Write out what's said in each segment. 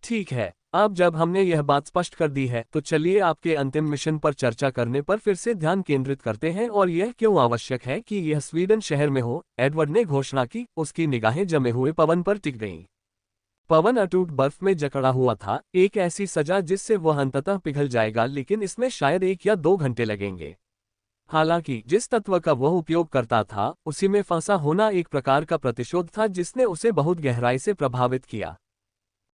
ठीक है, अब जब हमने यह बात स्पष्ट कर दी है तो चलिए आपके अंतिम मिशन पर चर्चा करने पर फिर से ध्यान केंद्रित करते हैं और यह क्यों आवश्यक है कि यह स्वीडन शहर में हो। एडवर्ड ने घोषणा की। उसकी निगाहें जमे हुए पवन पर टिक गईं। पवन अटूट बर्फ में जकड़ा हुआ था, एक ऐसी सजा जिससे वह अंततः पिघल जाएगा, लेकिन इसमें शायद 1 या 2 घंटे लगेंगे। हालांकि जिस तत्व का वह उपयोग करता था उसी में फंसा होना एक प्रकार का प्रतिशोध था जिसने उसे बहुत गहराई से प्रभावित किया।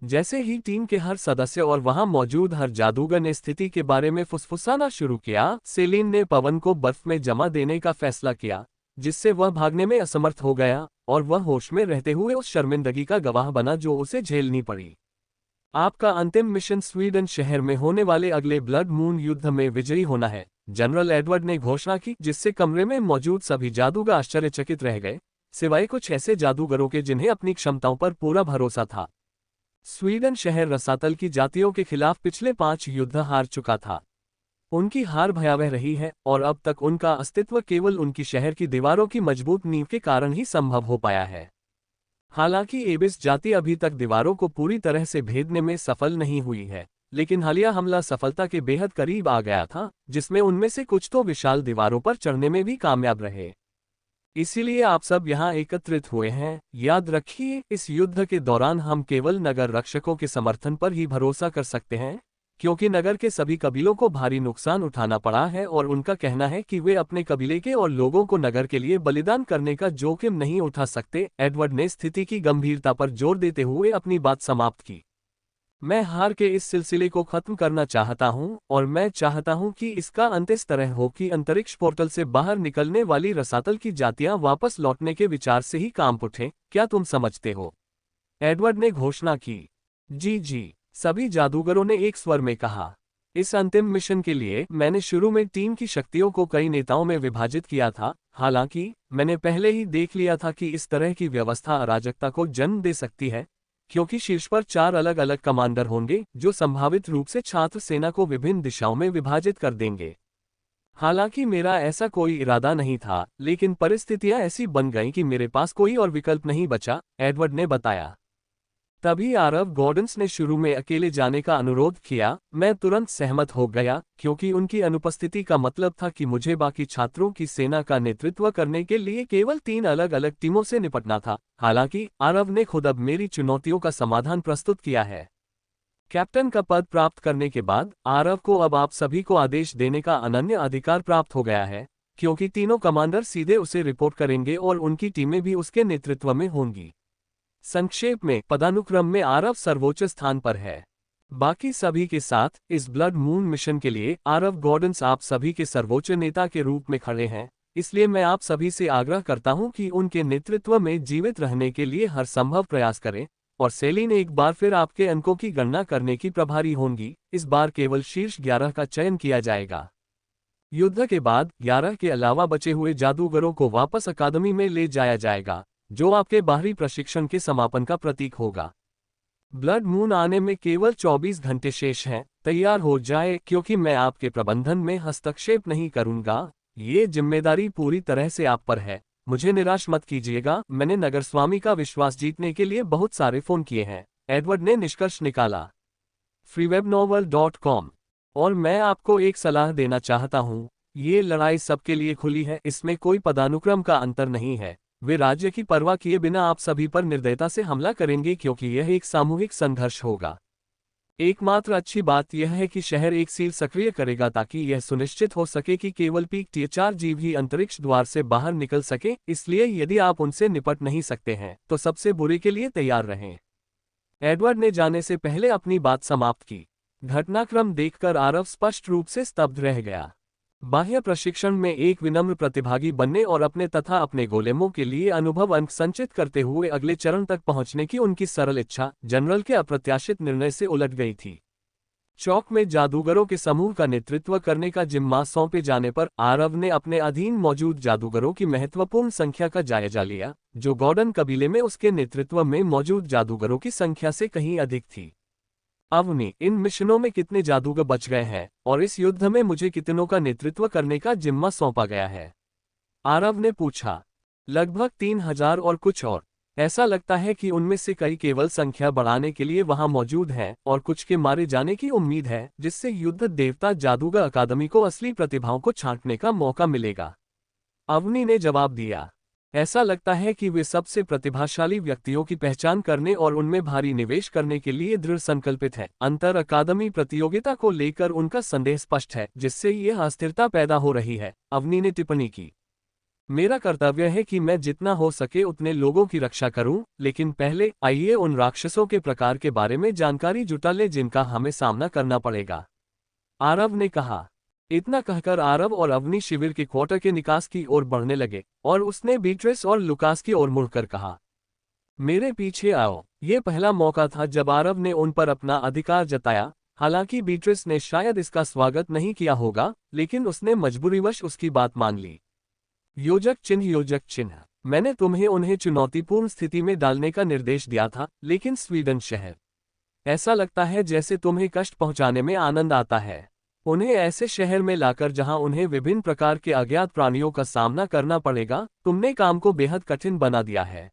जैसे ही टीम के हर सदस्य और वहां मौजूद हर जादूगर ने स्थिति के बारे में फुसफुसाना शुरू किया, सेलिन ने पवन को बर्फ में जमा देने का फैसला किया, जिससे वह भागने में असमर्थ हो गया और वह होश में रहते हुए उस शर्मिंदगी का गवाह बना जो उसे झेलनी पड़ी। आपका अंतिम मिशन स्वीडन शहर में होने वाले अगले ब्लड मून युद्ध में विजयी होना है, जनरल एडवर्ड ने घोषणा की, जिससे कमरे में मौजूद सभी जादूगर आश्चर्यचकित रह गए, सिवाय कुछ ऐसे जादूगरों के जिन्हें अपनी क्षमताओं पर पूरा भरोसा था। स्वीडन शहर रसातल की जातियों के खिलाफ पिछले 5 युद्ध हार चुका था। उनकी हार भयावह रही है और अब तक उनका अस्तित्व केवल उनकी शहर की दीवारों की मजबूत नींव के कारण ही संभव हो पाया है। हालांकि एबिस जाति अभी तक दीवारों को पूरी तरह से भेदने में सफल नहीं हुई है, लेकिन हालिया हमला सफलता के बेहद करीब आ गया था, जिसमें उनमें से कुछ तो विशाल दीवारों पर चढ़ने में भी कामयाब रहे। इसीलिए आप सब यहाँ एकत्रित हुए हैं। याद रखिए, इस युद्ध के दौरान हम केवल नगर रक्षकों के समर्थन पर ही भरोसा कर सकते हैं, क्योंकि नगर के सभी कबीलों को भारी नुकसान उठाना पड़ा है और उनका कहना है कि वे अपने कबीले के और लोगों को नगर के लिए बलिदान करने का जोखिम नहीं उठा सकते। एडवर्ड ने स्थिति की गंभीरता पर जोर देते हुए अपनी बात समाप्त की। मैं हार के इस सिलसिले को खत्म करना चाहता हूं और मैं चाहता हूं कि इसका अंत इस तरह हो कि अंतरिक्ष पोर्टल से बाहर निकलने वाली रसातल की जातियां वापस लौटने के विचार से ही काम उठे। क्या तुम समझते हो? एडवर्ड ने घोषणा की। जी, सभी जादूगरों ने एक स्वर में कहा। इस अंतिम मिशन के लिए मैंने शुरू में टीम की शक्तियों को कई नेताओं में विभाजित किया था। हालांकि मैंने पहले ही देख लिया था कि इस तरह की व्यवस्था अराजकता को जन्म दे सकती है, क्योंकि शीर्ष पर 4 अलग अलग कमांडर होंगे जो संभावित रूप से छात्र सेना को विभिन्न दिशाओं में विभाजित कर देंगे। हालांकि मेरा ऐसा कोई इरादा नहीं था, लेकिन परिस्थितियां ऐसी बन गईं कि मेरे पास कोई और विकल्प नहीं बचा, एडवर्ड ने बताया। तभी आरव गॉर्डन्स ने शुरू में अकेले जाने का अनुरोध किया। मैं तुरंत सहमत हो गया, क्योंकि उनकी अनुपस्थिति का मतलब था कि मुझे बाकी छात्रों की सेना का नेतृत्व करने के लिए केवल 3 अलग अलग टीमों से निपटना था। हालांकि आरव ने खुद अब मेरी चुनौतियों का समाधान प्रस्तुत किया है। कैप्टन का पद प्राप्त करने के बाद आरव को अब आप सभी को आदेश देने का अनन्य अधिकार प्राप्त हो गया है, क्योंकि तीनों कमांडर सीधे उसे रिपोर्ट करेंगे और उनकी टीमें भी उसके नेतृत्व में होंगी। संक्षेप में, पदानुक्रम में आरव सर्वोच्च स्थान पर है। बाकी सभी के साथ इस ब्लड मून मिशन के लिए आरव गॉर्डन्स आप सभी के सर्वोच्च नेता के रूप में खड़े हैं, इसलिए मैं आप सभी से आग्रह करता हूं कि उनके नेतृत्व में जीवित रहने के लिए हर संभव प्रयास करें। और सेलिन एक बार फिर आपके अंकों की गणना करने की प्रभारी होंगी। इस बार केवल शीर्ष 11 का चयन किया जाएगा। युद्ध के बाद 11 के अलावा बचे हुए जादूगरों को वापस अकादमी में ले जाया जाएगा, जो आपके बाहरी प्रशिक्षण के समापन का प्रतीक होगा। ब्लड मून आने में केवल 24 घंटे शेष हैं। तैयार हो जाए, क्योंकि मैं आपके प्रबंधन में हस्तक्षेप नहीं करूंगा। ये जिम्मेदारी पूरी तरह से आप पर है। मुझे निराश मत कीजिएगा, मैंने नगर स्वामी का विश्वास जीतने के लिए बहुत सारे फोन किए हैं, एडवर्ड ने निष्कर्ष निकाला। freewebnovel.com। और मैं आपको एक सलाह देना चाहता हूँ, ये लड़ाई सबके लिए खुली है, इसमें कोई पदानुक्रम का अंतर नहीं है। वे राज्य की परवाह किए बिना आप सभी पर निर्दयता से हमला करेंगे, क्योंकि यह एक सामूहिक संघर्ष होगा। एकमात्र अच्छी बात यह है कि शहर एक सील सक्रिय करेगा ताकि यह सुनिश्चित हो सके कि केवल पीक टियर 4 जीव ही अंतरिक्ष द्वार से बाहर निकल सके। इसलिए यदि आप उनसे निपट नहीं सकते हैं तो सबसे बुरे के लिए तैयार रहें। एडवर्ड ने जाने से पहले अपनी बात समाप्त की। घटनाक्रम देखकर आरव स्पष्ट रूप से स्तब्ध रह गया। बाह्य प्रशिक्षण में एक विनम्र प्रतिभागी बनने और अपने तथा अपने गोलेमों के लिए अनुभव अंक संचित करते हुए अगले चरण तक पहुंचने की उनकी सरल इच्छा जनरल के अप्रत्याशित निर्णय से उलट गई थी। चौक में जादूगरों के समूह का नेतृत्व करने का जिम्मा सौंपे जाने पर आरव ने अपने अधीन मौजूद जादूगरों की महत्वपूर्ण संख्या का जायजा लिया, जो गॉर्डन कबीले में उसके नेतृत्व में मौजूद जादूगरों की संख्या से कहीं अधिक थी। अवनी, इन मिशनों में कितने जादूगर बच गए हैं और इस युद्ध में मुझे कितनों का नेतृत्व करने का जिम्मा सौंपा गया है? आरव ने पूछा। लगभग 3000 और कुछ और। ऐसा लगता है कि उनमें से कई केवल संख्या बढ़ाने के लिए वहां मौजूद हैं और कुछ के मारे जाने की उम्मीद है, जिससे युद्ध देवता जादूगर अकादमी को असली प्रतिभाओं को छांटने का मौका मिलेगा। अवनी ने जवाब दिया। ऐसा लगता है कि वे सबसे प्रतिभाशाली व्यक्तियों की पहचान करने और उनमें भारी निवेश करने के लिए दृढ़ संकल्पित है। अंतर अकादमी प्रतियोगिता को लेकर उनका संदेह स्पष्ट है, जिससे यह अस्थिरता पैदा हो रही है, अवनी ने टिप्पणी की। मेरा कर्तव्य है कि मैं जितना हो सके उतने लोगों की रक्षा करूं, लेकिन पहले आइए उन राक्षसों के प्रकार के बारे में जानकारी जुटा लें जिनका हमें सामना करना पड़ेगा, आरव ने कहा। इतना कहकर आरव और अवनी शिविर के क्वार्टर के निकास की ओर बढ़ने लगे और उसने बीट्रेस और लुकास की ओर मुड़कर कहा, मेरे पीछे आओ। ये पहला मौका था जब आरव ने उन पर अपना अधिकार जताया। हालांकि बीट्रेस ने शायद इसका स्वागत नहीं किया होगा, लेकिन उसने मजबूरीवश उसकी बात मान ली। योजक चिन्ह, मैंने तुम्हें उन्हें चुनौतीपूर्ण स्थिति में डालने का निर्देश दिया था, लेकिन स्वीडन शहर, ऐसा लगता है जैसे तुम्हें कष्ट पहुंचाने में आनंद आता है। उन्हें ऐसे शहर में लाकर जहां उन्हें विभिन्न प्रकार के अज्ञात प्राणियों का सामना करना पड़ेगा, तुमने काम को बेहद कठिन बना दिया है।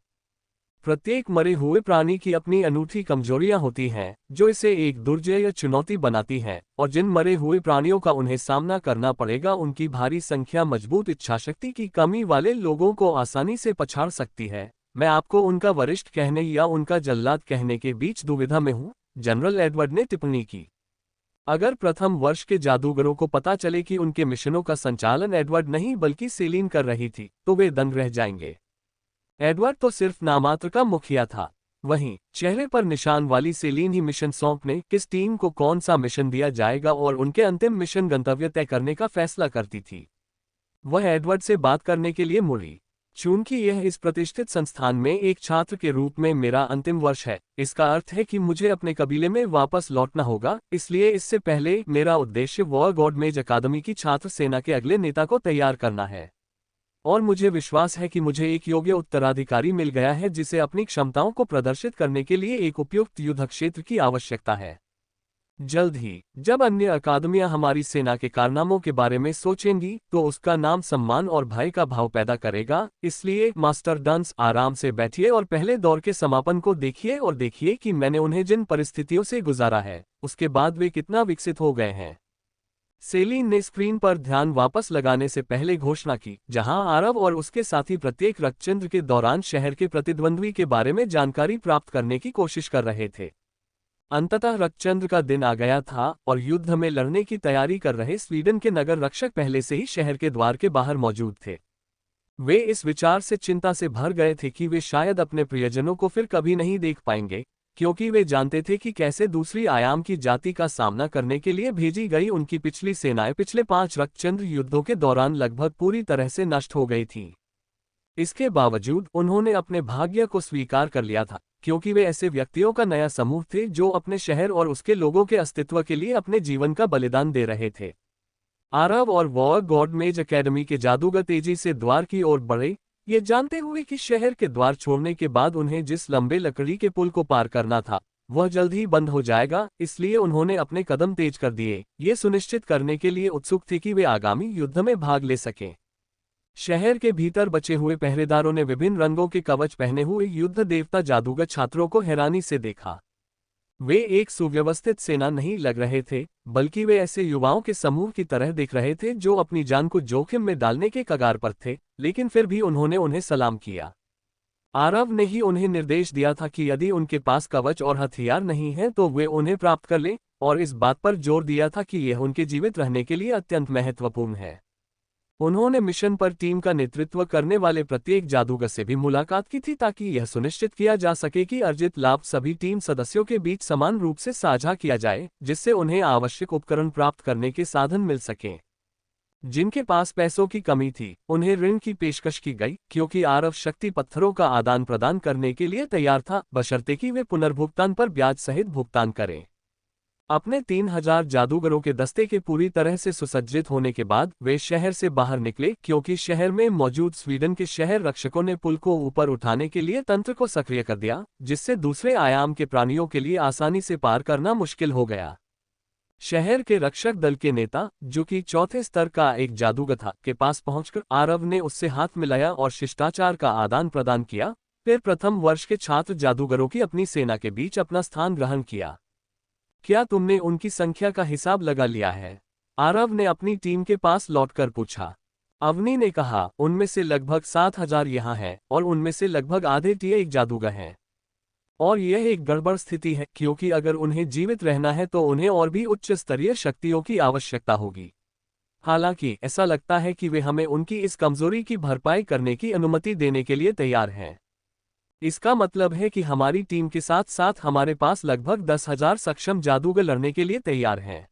प्रत्येक मरे हुए प्राणी की अपनी अनूठी कमजोरियां होती हैं, जो इसे एक दुर्जय या चुनौती बनाती हैं, और जिन मरे हुए प्राणियों का उन्हें सामना करना पड़ेगा उनकी भारी संख्या मजबूत इच्छाशक्ति की कमी वाले लोगों को आसानी से पछाड़ सकती है। मैं आपको उनका वरिष्ठ कहने या उनका जल्लाद कहने के बीच दुविधा में हूँ, जनरल एडवर्ड ने टिप्पणी की। अगर प्रथम वर्ष के जादूगरों को पता चले कि उनके मिशनों का संचालन एडवर्ड नहीं बल्कि सेलिन कर रही थी, तो वे दंग रह जाएंगे। एडवर्ड तो सिर्फ नामात्र का मुखिया था, वहीं चेहरे पर निशान वाली सेलिन ही मिशन सौंपने, किस टीम को कौन सा मिशन दिया जाएगा और उनके अंतिम मिशन गंतव्य तय करने का फैसला करती थी। वह एडवर्ड से बात करने के लिए मुड़ी। चूंकि यह इस प्रतिष्ठित संस्थान में एक छात्र के रूप में मेरा अंतिम वर्ष है, इसका अर्थ है कि मुझे अपने कबीले में वापस लौटना होगा। इसलिए इससे पहले मेरा उद्देश्य वॉर गॉडमेज अकादमी की छात्र सेना के अगले नेता को तैयार करना है, और मुझे विश्वास है कि मुझे एक योग्य उत्तराधिकारी मिल गया है जिसे अपनी क्षमताओं को प्रदर्शित करने के लिए एक उपयुक्त युद्ध क्षेत्र की आवश्यकता है। जल्द ही जब अन्य अकादमियां हमारी सेना के कारनामों के बारे में सोचेंगी, तो उसका नाम सम्मान और भय का भाव पैदा करेगा। इसलिए मास्टर डंस, आराम से बैठिए और पहले दौर के समापन को देखिए और देखिए कि मैंने उन्हें जिन परिस्थितियों से गुजारा है, उसके बाद वे कितना विकसित हो गए हैं। सेलिन ने स्क्रीन पर ध्यान वापस लगाने से पहले घोषणा की, जहां आरव और उसके साथी प्रत्येक रक्तचंद्र के दौरान शहर के प्रतिद्वंद्वी के बारे में जानकारी प्राप्त करने की कोशिश कर रहे थे। अंततः रक्तचंद्र का दिन आ गया था और युद्ध में लड़ने की तैयारी कर रहे स्वीडन के नगर रक्षक पहले से ही शहर के द्वार के बाहर मौजूद थे। वे इस विचार से चिंता से भर गए थे कि वे शायद अपने प्रियजनों को फिर कभी नहीं देख पाएंगे, क्योंकि वे जानते थे कि कैसे दूसरी आयाम की जाति का सामना करने के लिए भेजी गई उनकी पिछली सेनाएं पिछले 5 रक्तचंद्र युद्धों के दौरान लगभग पूरी तरह से नष्ट हो गई थीं। इसके बावजूद उन्होंने अपने भाग्य को स्वीकार कर लिया था, क्योंकि वे ऐसे व्यक्तियों का नया समूह थे जो अपने शहर और उसके लोगों के अस्तित्व के लिए अपने जीवन का बलिदान दे रहे थे। आरव और वॉर गॉडमेज अकेडमी के जादूगर तेजी से द्वार की ओर बढ़े, ये जानते हुए कि शहर के द्वार छोड़ने के बाद उन्हें जिस लंबे लकड़ी के पुल को पार करना था, वह जल्द ही बंद हो जाएगा। इसलिए उन्होंने अपने कदम तेज कर दिए, ये सुनिश्चित करने के लिए उत्सुक थे कि वे आगामी युद्ध में भाग ले सकें। शहर के भीतर बचे हुए पहरेदारों ने विभिन्न रंगों के कवच पहने हुए युद्ध देवता जादूगर छात्रों को हैरानी से देखा। वे एक सुव्यवस्थित सेना नहीं लग रहे थे, बल्कि वे ऐसे युवाओं के समूह की तरह दिख रहे थे जो अपनी जान को जोखिम में डालने के कगार पर थे, लेकिन फिर भी उन्होंने उन्हें सलाम किया। आरव ने ही उन्हें निर्देश दिया था कि यदि उनके पास कवच और हथियार नहीं है तो वे उन्हें प्राप्त कर लें, और इस बात पर जोर दिया था कि यह उनके जीवित रहने के लिए अत्यंत महत्वपूर्ण है। उन्होंने मिशन पर टीम का नेतृत्व करने वाले प्रत्येक जादूगर से भी मुलाकात की थी, ताकि यह सुनिश्चित किया जा सके कि अर्जित लाभ सभी टीम सदस्यों के बीच समान रूप से साझा किया जाए, जिससे उन्हें आवश्यक उपकरण प्राप्त करने के साधन मिल सकें। जिनके पास पैसों की कमी थी, उन्हें ऋण की पेशकश की गई, क्योंकि आरव शक्ति पत्थरों का आदान प्रदान करने के लिए तैयार था, बशर्ते कि वे पुनर्भुगतान पर ब्याज सहित भुगतान करें। अपने 3000 जादूगरों के दस्ते के पूरी तरह से सुसज्जित होने के बाद वे शहर से बाहर निकले, क्योंकि शहर में मौजूद स्वीडन के शहर रक्षकों ने पुल को ऊपर उठाने के लिए तंत्र को सक्रिय कर दिया, जिससे दूसरे आयाम के प्राणियों के लिए आसानी से पार करना मुश्किल हो गया। शहर के रक्षक दल के नेता, जो कि चौथे स्तर का एक जादूगर था, के पास पहुंचकर आरव ने उससे हाथ मिलाया और शिष्टाचार का आदान प्रदान किया। फिर प्रथम वर्ष के छात्र जादूगरों की अपनी सेना के बीच अपना स्थान ग्रहण किया। क्या तुमने उनकी संख्या का हिसाब लगा लिया है? आरव ने अपनी टीम के पास लौटकर पूछा। अवनी ने कहा, उनमें से लगभग 7,000 यहाँ हैं और उनमें से लगभग आधे टीए एक जादूगर हैं। और यह एक गड़बड़ स्थिति है, क्योंकि अगर उन्हें जीवित रहना है तो उन्हें और भी उच्च स्तरीय शक्तियों की आवश्यकता होगी। हालांकि ऐसा लगता है कि वे हमें उनकी इस कमजोरी की भरपाई करने की अनुमति देने के लिए तैयार हैं। इसका मतलब है कि हमारी टीम के साथ साथ हमारे पास लगभग 10,000 सक्षम जादूगर लड़ने के लिए तैयार हैं।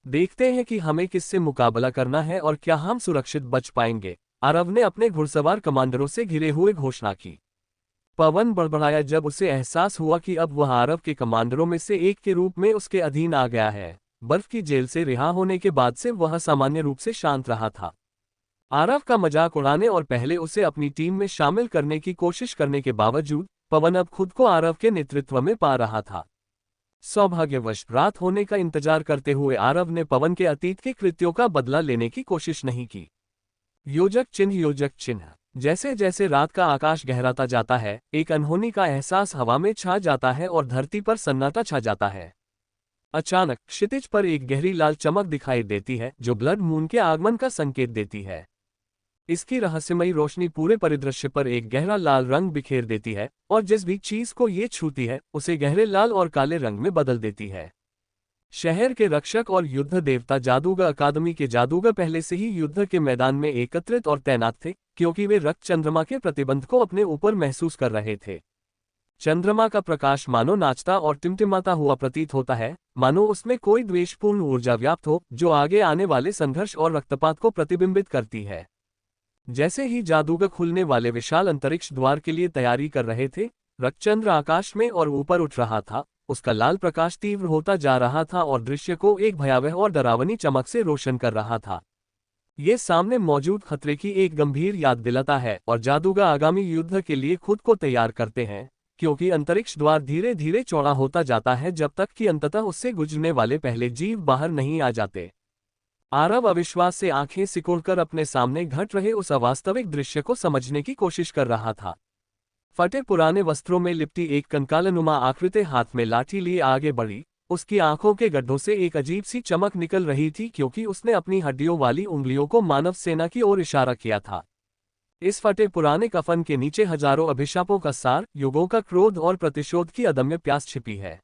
देखते हैं कि हमें किससे मुकाबला करना है और क्या हम सुरक्षित बच पाएंगे। आरव ने अपने घुड़सवार कमांडरों से घिरे हुए घोषणा की। पवन बड़बड़ाया जब उसे एहसास हुआ कि अब वह आरव के कमांडरों में से एक के रूप में उसके अधीन आ गया है। बर्फ की जेल से रिहा होने के बाद से वह सामान्य रूप से शांत रहा था। आरव का मजाक उड़ाने और पहले उसे अपनी टीम में शामिल करने की कोशिश करने के बावजूद पवन अब खुद को आरव के नेतृत्व में पा रहा था। सौभाग्यवश रात होने का इंतजार करते हुए आरव ने पवन के अतीत के कृत्यों का बदला लेने की कोशिश नहीं की। योजक चिन्ह। जैसे जैसे रात का आकाश गहराता जाता है, एक अनहोनी का एहसास हवा में छा जाता है और धरती पर सन्नाटा छा जाता है। अचानक क्षितिज पर एक गहरी लाल चमक दिखाई देती है, जो ब्लड मून के आगमन का संकेत देती है। इसकी रहस्यमयी रोशनी पूरे परिदृश्य पर एक गहरा लाल रंग बिखेर देती है और जिस भी चीज को ये छूती है उसे गहरे लाल और काले रंग में बदल देती है। शहर के रक्षक और युद्ध देवता जादूगर अकादमी के जादूगर पहले से ही युद्ध के मैदान में एकत्रित और तैनात थे, क्योंकि वे रक्त चंद्रमा के प्रतिबंध को अपने ऊपर महसूस कर रहे थे। चंद्रमा का प्रकाश मानो नाचता और टिमटिमाता हुआ प्रतीत होता है, मानो उसमें कोई द्वेषपूर्ण ऊर्जा व्याप्त हो जो आगे आने वाले संघर्ष और रक्तपात को प्रतिबिंबित करती है। जैसे ही जादूगर खुलने वाले विशाल अंतरिक्ष द्वार के लिए तैयारी कर रहे थे, रक्तचंद्र आकाश में और ऊपर उठ रहा था। उसका लाल प्रकाश तीव्र होता जा रहा था और दृश्य को एक भयावह और डरावनी चमक से रोशन कर रहा था। ये सामने मौजूद खतरे की एक गंभीर याद दिलाता है और जादूगर आगामी युद्ध के लिए खुद को तैयार करते हैं, क्योंकि अंतरिक्ष द्वार धीरे धीरे चौड़ा होता जाता है जब तक कि अंततः उससे गुजरने वाले पहले जीव बाहर नहीं आ जाते। आरव अविश्वास से आंखें सिकोड़कर अपने सामने घट रहे उस अवास्तविक दृश्य को समझने की कोशिश कर रहा था। फटे पुराने वस्त्रों में लिपटी एक कंकालनुमा आकृति हाथ में लाठी लिए आगे बढ़ी। उसकी आंखों के गड्ढों से एक अजीब सी चमक निकल रही थी, क्योंकि उसने अपनी हड्डियों वाली उंगलियों को मानव सेना की ओर इशारा किया था। इस फटे पुराने कफन के नीचे हजारों अभिशापों का सार, युगों का क्रोध और प्रतिशोध की अदम्य प्यास छिपी है।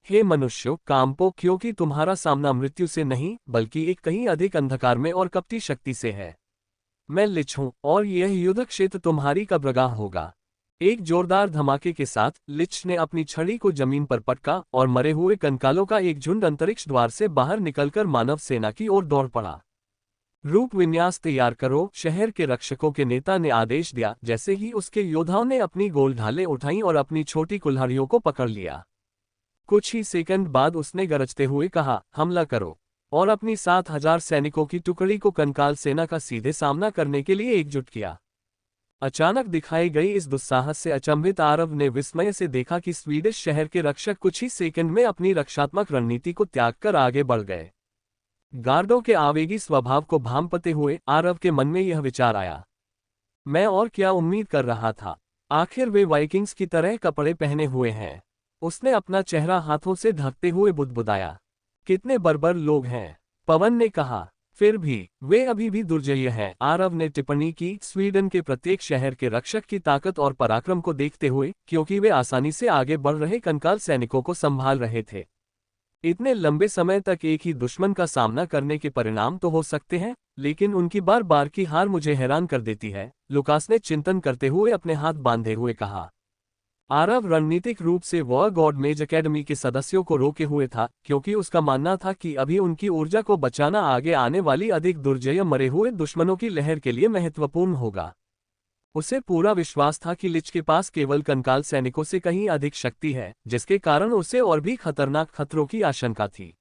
हे मनुष्यों, कांपो, क्योंकि तुम्हारा सामना मृत्यु से नहीं बल्कि एक कहीं अधिक अंधकार में और कपटी शक्ति से है। मैं लिच हूं और यह युद्ध क्षेत्र तुम्हारी कब्रगाह होगा। एक जोरदार धमाके के साथ लिच ने अपनी छड़ी को जमीन पर पटका और मरे हुए कंकालों का एक झुंड अंतरिक्ष द्वार से बाहर निकलकर मानव सेना की ओर दौड़ पड़ा। रूप विन्यास तैयार करो, शहर के रक्षकों के नेता ने आदेश दिया। जैसे ही उसके योद्धाओं ने अपनी गोल ढालें उठाईं और अपनी छोटी कुल्हाड़ियों को पकड़ लिया, कुछ ही सेकंड बाद उसने गरजते हुए कहा, हमला करो, और अपनी 7,000 सैनिकों की टुकड़ी को कंकाल सेना का सीधे सामना करने के लिए एकजुट किया। अचानक दिखाई गई इस दुस्साहस से अचंभित आरव ने विस्मय से देखा कि स्वीडिश शहर के रक्षक कुछ ही सेकंड में अपनी रक्षात्मक रणनीति को त्याग कर आगे बढ़ गए। गार्डों के आवेगी स्वभाव को भांपते हुए आरव के मन में यह विचार आया, मैं और क्या उम्मीद कर रहा था? आखिर वे वाइकिंग्स की तरह कपड़े पहने हुए हैं। उसने अपना चेहरा हाथों से ढकते हुए बुदबुदाया, कितने बर्बर लोग हैं। पवन ने कहा, फिर भी वे अभी भी दुर्जय हैं। आरव ने टिप्पणी की, स्वीडन के प्रत्येक शहर के रक्षक की ताकत और पराक्रम को देखते हुए, क्योंकि वे आसानी से आगे बढ़ रहे कंकाल सैनिकों को संभाल रहे थे। इतने लंबे समय तक एक ही दुश्मन का सामना करने के परिणाम तो हो सकते हैं, लेकिन उनकी बार बार की हार मुझे हैरान कर देती है। लुकास ने चिंतन करते हुए अपने हाथ बांधे हुए कहा। आरव रणनीतिक रूप से वॉर गॉड मेज अकेडमी के सदस्यों को रोके हुए था, क्योंकि उसका मानना था कि अभी उनकी ऊर्जा को बचाना आगे आने वाली अधिक दुर्जय मरे हुए दुश्मनों की लहर के लिए महत्वपूर्ण होगा। उसे पूरा विश्वास था कि लिच के पास केवल कंकाल सैनिकों से कहीं अधिक शक्ति है, जिसके कारण उसे और भी खतरनाक खतरों की आशंका थी।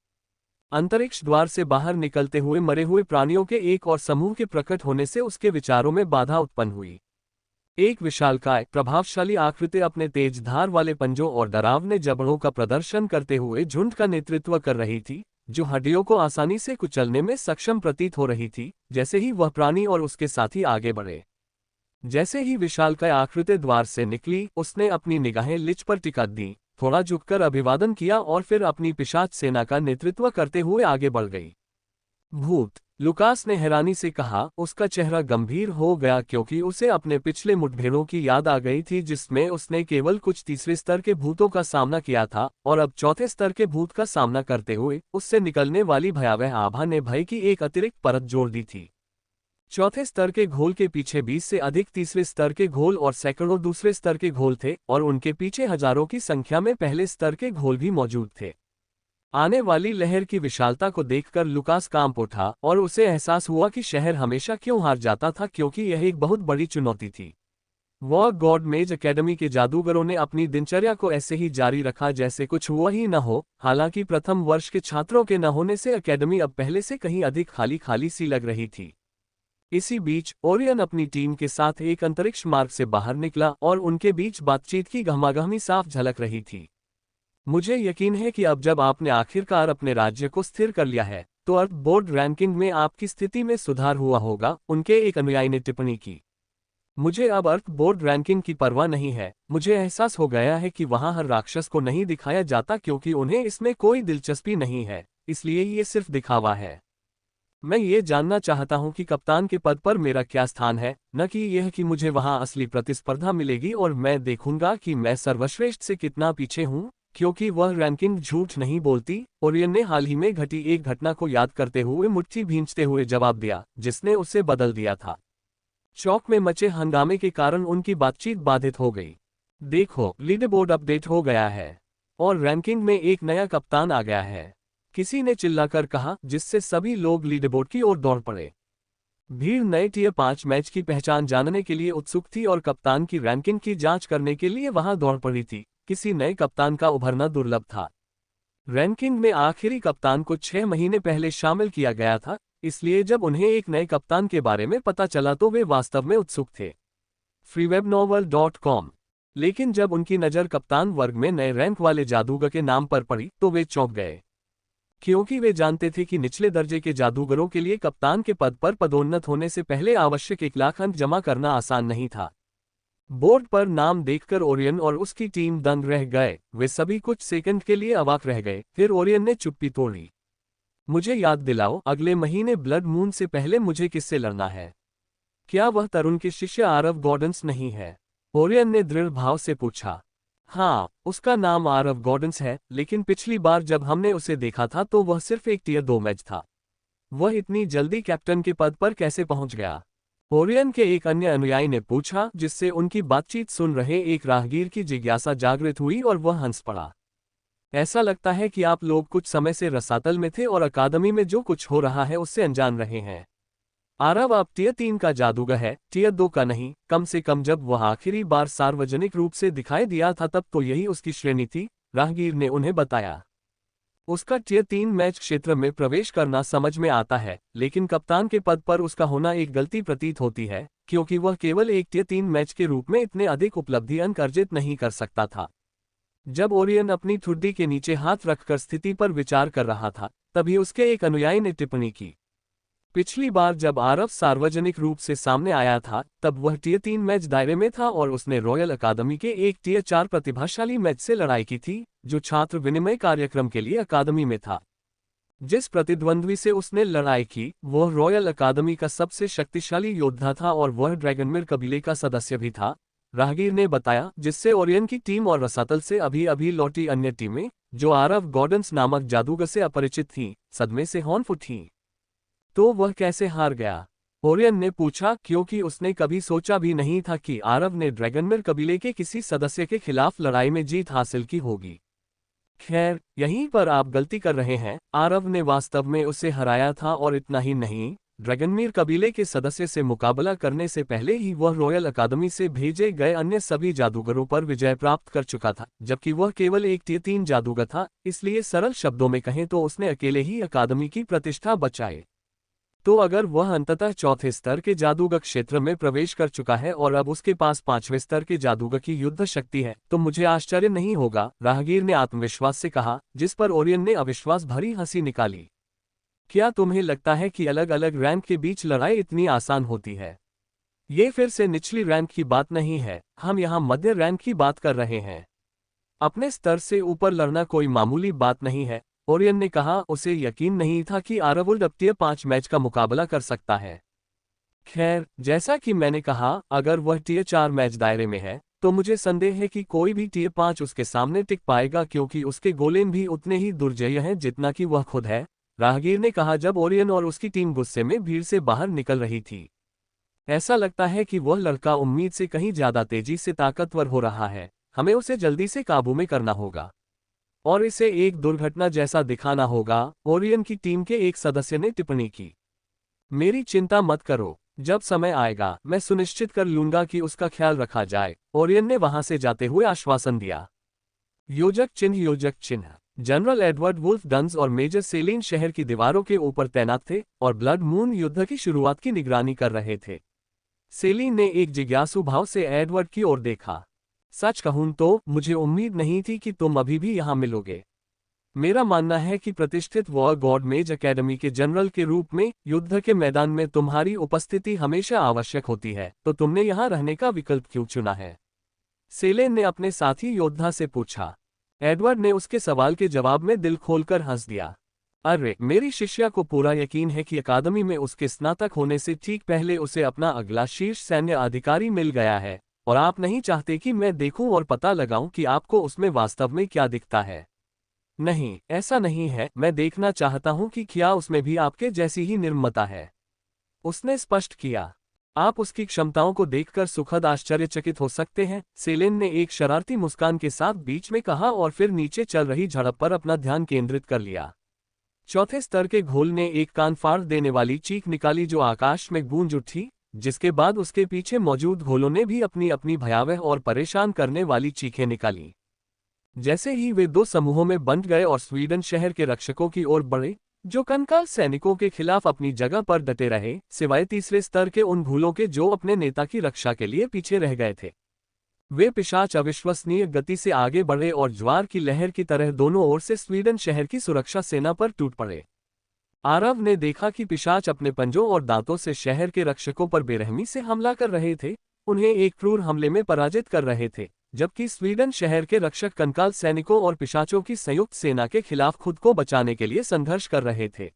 अंतरिक्ष द्वार से बाहर निकलते हुए मरे हुए प्राणियों के एक और समूह के प्रकट होने से उसके विचारों में बाधा उत्पन्न हुई। एक विशालकाय प्रभावशाली आकृति अपने तेज धार वाले पंजों और डरावने जबड़ों का प्रदर्शन करते हुए झुंड का नेतृत्व कर रही थी, जो हड्डियों को आसानी से कुचलने में सक्षम प्रतीत हो रही थी। जैसे ही वह प्राणी और उसके साथी आगे बढ़े, जैसे ही विशालकाय आकृति द्वार से निकली, उसने अपनी निगाहें लिच पर टिका दी, थोड़ा झुककर अभिवादन किया और फिर अपनी पिशाच सेना का नेतृत्व करते हुए आगे बढ़ गई। भूत, लुकास ने हैरानी से कहा। उसका चेहरा गंभीर हो गया क्योंकि उसे अपने पिछले मुठभेड़ों की याद आ गई थी जिसमें उसने केवल कुछ तीसरे स्तर के भूतों का सामना किया था, और अब चौथे स्तर के भूत का सामना करते हुए उससे निकलने वाली भयावह आभा ने भय की एक अतिरिक्त परत जोड़ दी थी। चौथे स्तर के घोल के पीछे 20 से अधिक तीसरे स्तर के घोल और सैकड़ों दूसरे स्तर के घोल थे, और उनके पीछे हजारों की संख्या में पहले स्तर के घोल भी मौजूद थे। आने वाली लहर की विशालता को देखकर लुकास कांप उठा और उसे एहसास हुआ कि शहर हमेशा क्यों हार जाता था, क्योंकि यह एक बहुत बड़ी चुनौती थी। वॉर गॉड मेज एकेडमी के जादूगरों ने अपनी दिनचर्या को ऐसे ही जारी रखा जैसे कुछ हुआ ही न हो। हालांकि प्रथम वर्ष के छात्रों के न होने से एकेडमी अब पहले से कहीं अधिक खाली खाली सी लग रही थी। इसी बीच ओरियन अपनी टीम के साथ एक अंतरिक्ष मार्ग से बाहर निकला और उनके बीच बातचीत की गहमागहमी साफ झलक रही थी। मुझे यकीन है कि अब जब आपने आखिरकार अपने राज्य को स्थिर कर लिया है, तो अर्थ बोर्ड रैंकिंग में आपकी स्थिति में सुधार हुआ होगा, उनके एक अनुयायी ने टिप्पणी की। मुझे अब अर्थ बोर्ड रैंकिंग की परवाह नहीं है। मुझे एहसास हो गया है कि वहां हर राक्षस को नहीं दिखाया जाता क्योंकि उन्हें इसमें कोई दिलचस्पी नहीं है, इसलिए ये सिर्फ दिखावा है। मैं ये जानना चाहता हूं कि कप्तान के पद पर मेरा क्या स्थान है, न कि यह कि मुझे वहां असली प्रतिस्पर्धा मिलेगी और मैं देखूंगा कि मैं सर्वश्रेष्ठ से कितना पीछे हूं, क्योंकि वह रैंकिंग झूठ नहीं बोलती। ओरियन ने हाल ही में घटी एक घटना को याद करते हुए मुट्ठी भींचते हुए जवाब दिया, जिसने उसे बदल दिया था। चौक में मचे हंगामे के कारण उनकी बातचीत बाधित हो गई। देखो, लीडरबोर्ड अपडेट हो गया है और रैंकिंग में एक नया कप्तान आ गया है, किसी ने चिल्लाकर कहा, जिससे सभी लोग लीडरबोर्ड की ओर दौड़ पड़े। भीड़ नए टियर 5 मैच की पहचान जानने के लिए उत्सुक थी और कप्तान की रैंकिंग की जांच करने के लिए वहां दौड़ पड़ी थी। किसी नए कप्तान का उभरना दुर्लभ था। रैंकिंग में आखिरी कप्तान को 6 महीने पहले शामिल किया गया था, इसलिए जब उन्हें एक नए कप्तान के बारे में पता चला तो वे वास्तव में उत्सुक थे। freewebnovel.com। लेकिन जब उनकी नज़र कप्तान वर्ग में नए रैंक वाले जादूगर के नाम पर पड़ी तो वे चौंक गए, क्योंकि वे जानते थे कि निचले दर्जे के जादूगरों के लिए कप्तान के पद पर पदोन्नत होने से पहले आवश्यक 1 लाख अंक जमा करना आसान नहीं था। बोर्ड पर नाम देखकर ओरियन और उसकी टीम दंग रह गए। वे सभी कुछ सेकंड के लिए अवाक रह गए, फिर ओरियन ने चुप्पी तोड़ी। मुझे याद दिलाओ, अगले महीने ब्लड मून से पहले मुझे किससे लड़ना है? क्या वह तरुण के शिष्य आरव गॉर्डन्स नहीं है? ओरियन ने दृढ़ भाव से पूछा। हाँ, उसका नाम आरव गॉर्डन्स है, लेकिन पिछली बार जब हमने उसे देखा था तो वह सिर्फ एक टियर 2 मैच था। वह इतनी जल्दी कैप्टन के पद पर कैसे पहुंच गया? ओरियन के एक अन्य अनुयायी ने पूछा, जिससे उनकी बातचीत सुन रहे एक राहगीर की जिज्ञासा जागृत हुई और वह हंस पड़ा। ऐसा लगता है कि आप लोग कुछ समय से रसातल में थे और अकादमी में जो कुछ हो रहा है उससे अनजान रहे हैं। आरव अब टियर 3 का जादूगर है, टियर 2 का नहीं। कम से कम जब वह आखिरी बार सार्वजनिक रूप से दिखाई दिया था तब तो यही उसकी श्रेणी थी, राहगीर ने उन्हें बताया। उसका टियर 3 मैच क्षेत्र में प्रवेश करना समझ में आता है, लेकिन कप्तान के पद पर उसका होना एक गलती प्रतीत होती है, क्योंकि वह केवल एक टियर 3 मैच के रूप में इतने अधिक उपलब्धि अंक अर्जित नहीं कर सकता था। जब ओरियन अपनी ठुड्डी के नीचे हाथ रखकर स्थिति पर विचार कर रहा था, तभी उसके एक अनुयायी ने टिप्पणी की। पिछली बार जब आरव सार्वजनिक रूप से सामने आया था, तब वह टियर 3 मैच दायरे में था और उसने रॉयल अकादमी के एक टियर 4 प्रतिभाशाली मैच से लड़ाई की थी, जो छात्र विनिमय कार्यक्रम के लिए अकादमी में था। जिस प्रतिद्वंद्वी से उसने लड़ाई की, वह रॉयल अकादमी का सबसे शक्तिशाली योद्धा था और वह ड्रैगनमिर कबीले का सदस्य भी था, राहगीर ने बताया, जिससे ओरियन की टीम और रसातल से अभी अभी लौटी अन्य टीमें, जो आरव गॉर्डन्स नामक जादूगर से अपरिचित थीं, सदमे से हॉर्न थीं। तो वह कैसे हार गया? ओरियन ने पूछा, क्योंकि उसने कभी सोचा भी नहीं था कि आरव ने ड्रैगनमिर कबीले के किसी सदस्य के खिलाफ लड़ाई में जीत हासिल की होगी। खैर, यहीं पर आप गलती कर रहे हैं। आरव ने वास्तव में उसे हराया था और इतना ही नहीं, ड्रैगनमिर कबीले के सदस्य से मुकाबला करने से पहले ही वह रॉयल अकादमी से भेजे गए अन्य सभी जादूगरों पर विजय प्राप्त कर चुका था, जबकि वह केवल एक टियर 3 जादूगर था। इसलिए सरल शब्दों में कहें तो उसने अकेले ही अकादमी की प्रतिष्ठा बचाई। तो अगर वह अंततः चौथे स्तर के जादूगर क्षेत्र में प्रवेश कर चुका है और अब उसके पास 5वें स्तर के जादूगर की युद्ध शक्ति है, तो मुझे आश्चर्य नहीं होगा, राहगीर ने आत्मविश्वास से कहा, जिस पर ओरियन ने अविश्वास भरी हंसी निकाली। क्या तुम्हें लगता है कि अलग अलग रैंक के बीच लड़ाई इतनी आसान होती है? ये फिर से निचली रैंक की बात नहीं है, हम यहाँ मध्य रैंक की बात कर रहे हैं। अपने स्तर से ऊपर लड़ना कोई मामूली बात नहीं है। ओरियन ने कहा, उसे यकीन नहीं था कि आरवुल्फ अब टियर 5 मैच का मुकाबला कर सकता है। खैर, जैसा कि मैंने कहा, अगर वह टियर 4 मैच दायरे में है तो मुझे संदेह है कि कोई भी टियर 5 उसके सामने टिक पाएगा, क्योंकि उसके गोलेम भी उतने ही दुर्जय हैं जितना कि वह खुद है, राहगीर ने कहा जब ओरियन और उसकी टीम गुस्से में भीड़ से बाहर निकल रही थी। ऐसा लगता है कि वह लड़का उम्मीद से कहीं ज्यादा तेजी से ताकतवर हो रहा है, हमें उसे जल्दी से काबू में करना होगा और इसे एक दुर्घटना जैसा दिखाना होगा, ओरियन की टीम के एक सदस्य ने टिप्पणी की। मेरी चिंता मत करो, जब समय आएगा मैं सुनिश्चित कर लूंगा कि उसका ख्याल रखा जाए, ओरियन ने वहां से जाते हुए आश्वासन दिया। योजक चिन्ह जनरल एडवर्ड वुल्फ डंस और मेजर सेलिन शहर की दीवारों के ऊपर तैनात थे और ब्लड मून युद्ध की शुरुआत की निगरानी कर रहे थे। सेलिन ने एक जिज्ञासु भाव से एडवर्ड की ओर देखा। सच कहूं तो मुझे उम्मीद नहीं थी कि तुम अभी भी यहाँ मिलोगे। मेरा मानना है कि प्रतिष्ठित वॉर गॉड मेज अकेडमी के जनरल के रूप में युद्ध के मैदान में तुम्हारी उपस्थिति हमेशा आवश्यक होती है, तो तुमने यहाँ रहने का विकल्प क्यों चुना है? सेलेन ने अपने साथी योद्धा से पूछा। एडवर्ड ने उसके सवाल के जवाब में दिल खोलकर हंस दिया। अरे, मेरी शिष्या को पूरा यकीन है कि अकादमी में उसके स्नातक होने से ठीक पहले उसे अपना अगला शीर्ष सैन्य अधिकारी मिल गया है, और आप नहीं चाहते कि मैं देखूं और पता लगाऊं कि आपको उसमें वास्तव में क्या दिखता है। नहीं, ऐसा नहीं है, मैं देखना चाहता हूं कि क्या उसमें भी आपके जैसी ही निर्ममता है, उसने स्पष्ट किया। आप उसकी क्षमताओं को देखकर सुखद आश्चर्यचकित हो सकते हैं, सेलेन ने एक शरारती मुस्कान के साथ बीच में कहा और फिर नीचे चल रही झड़प पर अपना ध्यान केंद्रित कर लिया। चौथे स्तर के घोल ने एक कान फाड़ देने वाली चीख निकाली जो आकाश में गूंज उठी, जिसके बाद उसके पीछे मौजूद घोलों ने भी अपनी अपनी भयावह और परेशान करने वाली चीखें निकाली। जैसे ही वे दो समूहों में बंट गए और स्वीडन शहर के रक्षकों की ओर बढ़े, जो कंकाल सैनिकों के खिलाफ अपनी जगह पर डटे रहे, सिवाय तीसरे स्तर के उन घोलों के जो अपने नेता की रक्षा के लिए पीछे रह गए थे। वे पिशाच अविश्वसनीय गति से आगे बढ़े और ज्वार की लहर की तरह दोनों ओर से स्वीडन शहर की सुरक्षा सेना पर टूट पड़े। आरव ने देखा कि पिशाच अपने पंजों और दांतों से शहर के रक्षकों पर बेरहमी से हमला कर रहे थे, उन्हें एक क्रूर हमले में पराजित कर रहे थे, जबकि स्वीडन शहर के रक्षक कंकाल सैनिकों और पिशाचों की संयुक्त सेना के खिलाफ खुद को बचाने के लिए संघर्ष कर रहे थे।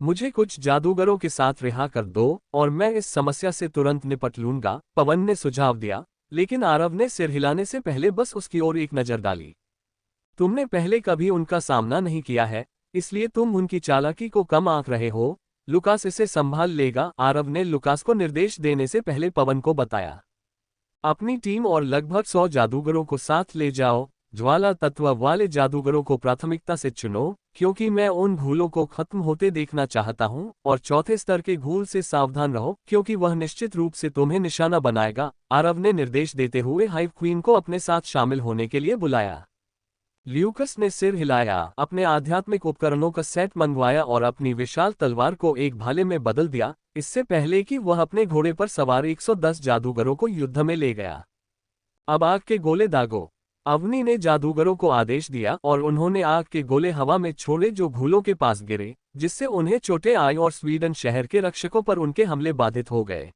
मुझे कुछ जादूगरों के साथ रिहा कर दो और मैं इस समस्या से तुरंत निपट लूंगा, पवन ने सुझाव दिया, लेकिन आरव ने सिर हिलाने से पहले बस उसकी ओर एक नजर डाली। तुमने पहले कभी उनका सामना नहीं किया है, इसलिए तुम उनकी चालाकी को कम आंक रहे हो। लुकास इसे संभाल लेगा, आरव ने लुकास को निर्देश देने से पहले पवन को बताया। अपनी टीम और लगभग 100 जादूगरों को साथ ले जाओ, ज्वाला तत्व वाले जादूगरों को प्राथमिकता से चुनो, क्योंकि मैं उन घूलों को खत्म होते देखना चाहता हूं, और चौथे स्तर के घूल से सावधान रहो क्योंकि वह निश्चित रूप से तुम्हें निशाना बनाएगा, आरव ने निर्देश देते हुए हाइव क्वीन को अपने साथ शामिल होने के लिए बुलाया। ल्यूकस ने सिर हिलाया, अपने आध्यात्मिक उपकरणों का सेट मंगवाया और अपनी विशाल तलवार को एक भाले में बदल दिया, इससे पहले कि वह अपने घोड़े पर सवार 110 जादूगरों को युद्ध में ले गया। अब आग के गोले दागो, अवनी ने जादूगरों को आदेश दिया और उन्होंने आग के गोले हवा में छोड़े जो घूलों के पास गिरे, जिससे उन्हें चोटें आई और स्वीडन शहर के रक्षकों पर उनके हमले बाधित हो गए।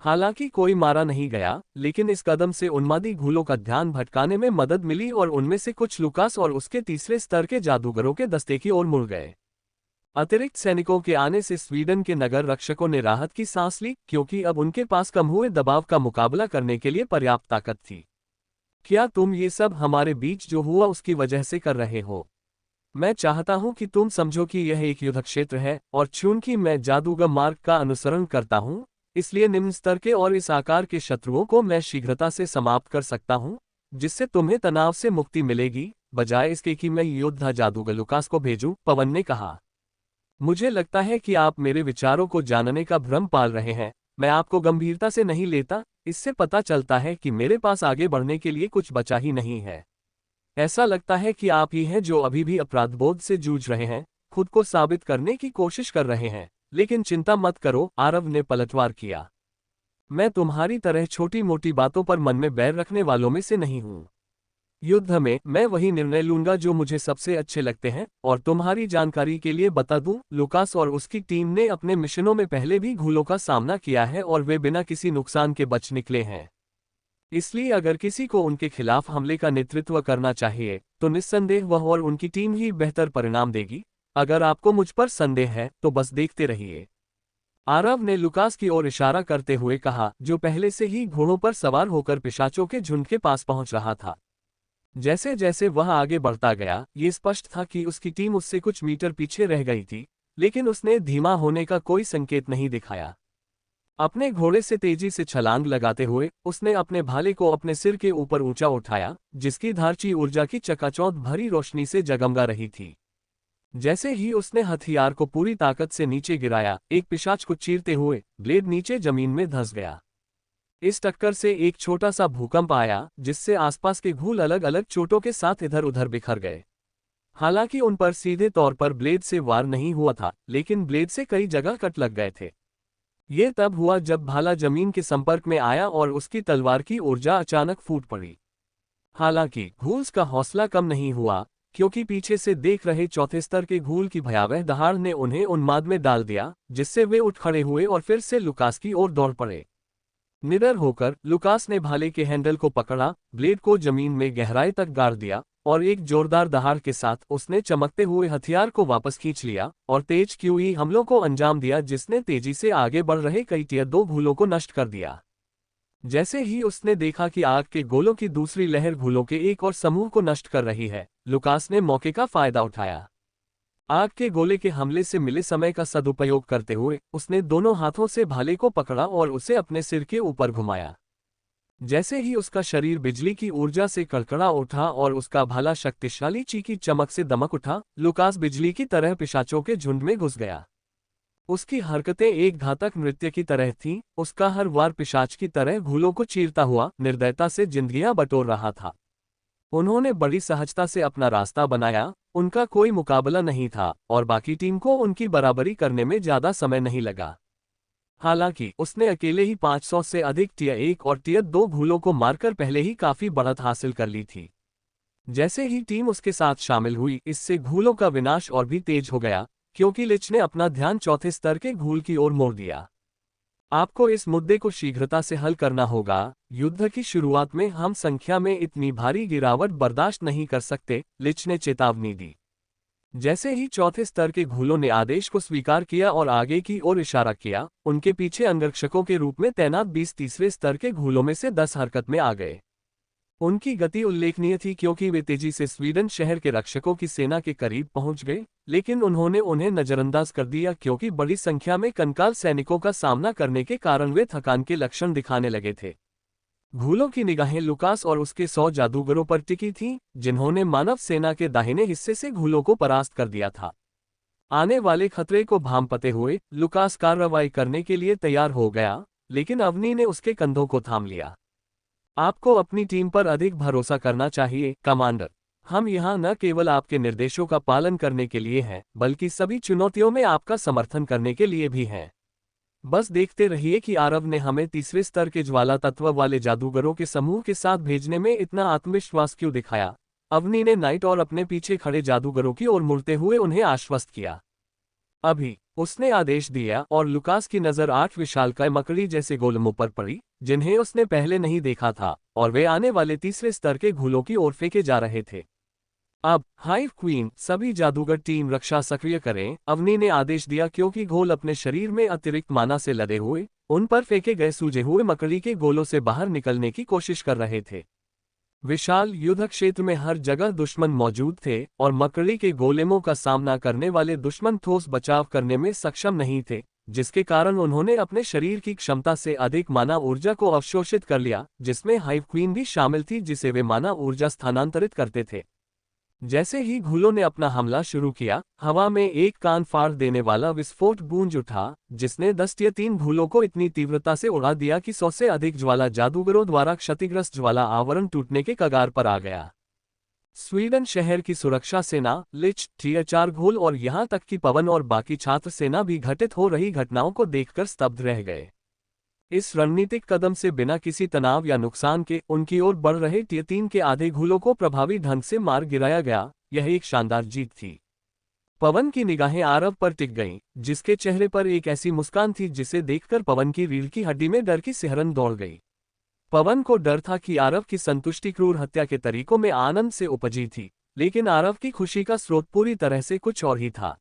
हालांकि कोई मारा नहीं गया, लेकिन इस कदम से उन्मादी घूलों का ध्यान भटकाने में मदद मिली और उनमें से कुछ लुकास और उसके तीसरे स्तर के जादूगरों के दस्ते की ओर मुड़ गए। अतिरिक्त सैनिकों के आने से स्वीडन के नगर रक्षकों ने राहत की सांस ली, क्योंकि अब उनके पास कम हुए दबाव का मुकाबला करने के लिए पर्याप्त ताकत थी। क्या तुम ये सब हमारे बीच जो हुआ उसकी वजह से कर रहे हो? मैं चाहता हूं कि तुम समझो कि यह एक युद्ध क्षेत्र है, और चूंकि मैं जादूगर मार्ग का अनुसरण करता हूं, इसलिए निम्न स्तर के और इस आकार के शत्रुओं को मैं शीघ्रता से समाप्त कर सकता हूं, जिससे तुम्हें तनाव से मुक्ति मिलेगी, बजाय इसके कि मैं योद्धा जादूगर लुकास को भेजूं, पवन ने कहा। मुझे लगता है कि आप मेरे विचारों को जानने का भ्रम पाल रहे हैं, मैं आपको गंभीरता से नहीं लेता, इससे पता चलता है कि मेरे पास आगे बढ़ने के लिए कुछ बचा ही नहीं है। ऐसा लगता है कि आप ही हैं जो अभी भी अपराधबोध से जूझ रहे हैं, खुद को साबित करने की कोशिश कर रहे हैं, लेकिन चिंता मत करो, आरव ने पलटवार किया। मैं तुम्हारी तरह छोटी मोटी बातों पर मन में बैर रखने वालों में से नहीं हूं। युद्ध में मैं वही निर्णय लूंगा जो मुझे सबसे अच्छे लगते हैं, और तुम्हारी जानकारी के लिए बता दूं, लुकास और उसकी टीम ने अपने मिशनों में पहले भी घोलों का सामना किया है और वे बिना किसी नुकसान के बच निकले हैं। इसलिए अगर किसी को उनके खिलाफ हमले का नेतृत्व करना चाहिए तो निस्संदेह वह और उनकी टीम ही बेहतर परिणाम देगी। अगर आपको मुझ पर संदेह है तो बस देखते रहिए। आरव ने लुकास की ओर इशारा करते हुए कहा, जो पहले से ही घोड़ों पर सवार होकर पिशाचों के झुंड के पास पहुंच रहा था। जैसे जैसे वह आगे बढ़ता गया, ये स्पष्ट था कि उसकी टीम उससे कुछ मीटर पीछे रह गई थी, लेकिन उसने धीमा होने का कोई संकेत नहीं दिखाया। अपने घोड़े से तेजी से छलांग लगाते हुए उसने अपने भाले को अपने सिर के ऊपर ऊंचा उठाया, जिसकी धारची ऊर्जा की चकाचौंध भरी रोशनी से जगमगा रही थी। जैसे ही उसने हथियार को पूरी ताकत से नीचे गिराया, एक पिशाच को चीरते हुए ब्लेड नीचे जमीन में धंस गया। इस टक्कर से एक छोटा सा भूकंप आया, जिससे आसपास के घूल अलग अलग चोटों के साथ इधर उधर बिखर गए। हालांकि उन पर सीधे तौर पर ब्लेड से वार नहीं हुआ था, लेकिन ब्लेड से कई जगह कट लग गए थे। ये तब हुआ जब भाला जमीन के संपर्क में आया और उसकी तलवार की ऊर्जा अचानक फूट पड़ी। हालांकि घूल्स का हौसला कम नहीं हुआ, क्योंकि पीछे से देख रहे चौथे स्तर के घूल की भयावह दहाड़ ने उन्हें उन्माद में डाल दिया, जिससे वे उठ खड़े हुए और फिर से लुकास की ओर दौड़ पड़े। निडर होकर लुकास ने भाले के हैंडल को पकड़ा, ब्लेड को जमीन में गहराई तक गाड़ दिया और एक जोरदार दहाड़ के साथ उसने चमकते हुए हथियार को वापस खींच लिया और तेज क्यूई हमलों को अंजाम दिया, जिसने तेजी से आगे बढ़ रहे कई टियर 2 घूलों को नष्ट कर दिया। जैसे ही उसने देखा कि आग के गोलों की दूसरी लहर घूलों के एक और समूह को नष्ट कर रही है, लुकास ने मौके का फायदा उठाया। आग के गोले के हमले से मिले समय का सदुपयोग करते हुए उसने दोनों हाथों से भाले को पकड़ा और उसे अपने सिर के ऊपर घुमाया। जैसे ही उसका शरीर बिजली की ऊर्जा से कड़कड़ा उठा और उसका भाला शक्तिशाली चीखी चमक से दमक उठा, लुकास बिजली की तरह पिशाचों के झुंड में घुस गया। उसकी हरकतें एक घातक नृत्य की तरह थीं, उसका हर वार पिशाच की तरह घूलों को चीरता हुआ निर्दयता से जिंदगियां बटोर रहा था। उन्होंने बड़ी सहजता से अपना रास्ता बनाया, उनका कोई मुकाबला नहीं था और बाकी टीम को उनकी बराबरी करने में ज्यादा समय नहीं लगा। हालांकि उसने अकेले ही 500 से अधिक टियर 1 और टियर 2 घूलों को मारकर पहले ही काफी बढ़त हासिल कर ली थी। जैसे ही टीम उसके साथ शामिल हुई, इससे घूलों का विनाश और भी तेज हो गया, क्योंकि लिच ने अपना ध्यान चौथे स्तर के घूल की ओर मोड़ दिया। आपको इस मुद्दे को शीघ्रता से हल करना होगा। युद्ध की शुरुआत में हम संख्या में इतनी भारी गिरावट बर्दाश्त नहीं कर सकते, लिच ने चेतावनी दी। जैसे ही चौथे स्तर के घूलों ने आदेश को स्वीकार किया और आगे की ओर इशारा किया, उनके पीछे अंगरक्षकों के रूप में तैनात 20 तीसरे स्तर के घूलों में से 10 हरकत में आ गए। उनकी गति उल्लेखनीय थी, क्योंकि वे तेजी से स्वीडन शहर के रक्षकों की सेना के करीब पहुंच गए, लेकिन उन्होंने उन्हें नजरअंदाज कर दिया, क्योंकि बड़ी संख्या में कंकाल सैनिकों का सामना करने के कारण वे थकान के लक्षण दिखाने लगे थे। घूलों की निगाहें लुकास और उसके 100 जादूगरों पर टिकी थीं, जिन्होंने मानव सेना के दाहिने हिस्से से घूलों को परास्त कर दिया था। आने वाले खतरे को भांपते हुए लुकास कार्रवाई करने के लिए तैयार हो गया, लेकिन अवनी ने उसके कंधों को थाम लिया। आपको अपनी टीम पर अधिक भरोसा करना चाहिए, कमांडर। हम यहाँ न केवल आपके निर्देशों का पालन करने के लिए हैं, बल्कि सभी चुनौतियों में आपका समर्थन करने के लिए भी हैं। बस देखते रहिए कि आरव ने हमें तीसरे स्तर के ज्वाला तत्व वाले जादूगरों के समूह के साथ भेजने में इतना आत्मविश्वास क्यों दिखाया। अवनी ने नाइट और अपने पीछे खड़े जादूगरों की ओर मुड़ते हुए उन्हें आश्वस्त किया। अभी उसने आदेश दिया और लुकास की नजर 8 विशालकाय मकड़ी जैसे गोलमों पर पड़ी, जिन्हें उसने पहले नहीं देखा था, और वे आने वाले तीसरे स्तर के घूलों की ओर फेंके जा रहे थे। अब हाइव क्वीन, सभी जादूगर टीम रक्षा सक्रिय करें, अवनी ने आदेश दिया, क्योंकि घोल अपने शरीर में अतिरिक्त माना से लदे हुए उन पर फेंके गए सूजे हुए मकड़ी के गोलों से बाहर निकलने की कोशिश कर रहे थे। विशाल युद्ध क्षेत्र में हर जगह दुश्मन मौजूद थे और मकड़ी के गोलेमों का सामना करने वाले दुश्मन ठोस बचाव करने में सक्षम नहीं थे, जिसके कारण उन्होंने अपने शरीर की क्षमता से अधिक माना ऊर्जा को अवशोषित कर लिया, जिसमें हाइव क्वीन भी शामिल थी, जिसे वे माना ऊर्जा स्थानांतरित करते थे। जैसे ही घूलों ने अपना हमला शुरू किया, हवा में एक कान फाड़ देने वाला विस्फोट गूंज उठा, जिसने 10 या 3 घूलों को इतनी तीव्रता से उड़ा दिया कि 100 से अधिक ज्वाला जादूगरों द्वारा क्षतिग्रस्त ज्वाला आवरण टूटने के कगार पर आ गया। स्वीडन शहर की सुरक्षा सेना, लिच, टियर 4 घोल और यहां तक कि पवन और बाकी छात्र सेना भी घटित हो रही घटनाओं को देखकर स्तब्ध रह गए। इस रणनीतिक कदम से बिना किसी तनाव या नुकसान के उनकी ओर बढ़ रहे टियर-3 के आधे घुलों को प्रभावी ढंग से मार गिराया गया। यह एक शानदार जीत थी। पवन की निगाहें आरव पर टिक गईं, जिसके चेहरे पर एक ऐसी मुस्कान थी जिसे देखकर पवन की रीढ़ की हड्डी में डर की सिहरन दौड़ गई। पवन को डर था कि आरव की संतुष्टि क्रूर हत्या के तरीकों में आनंद से उपजी थी, लेकिन आरव की खुशी का स्रोत पूरी तरह से कुछ और ही था।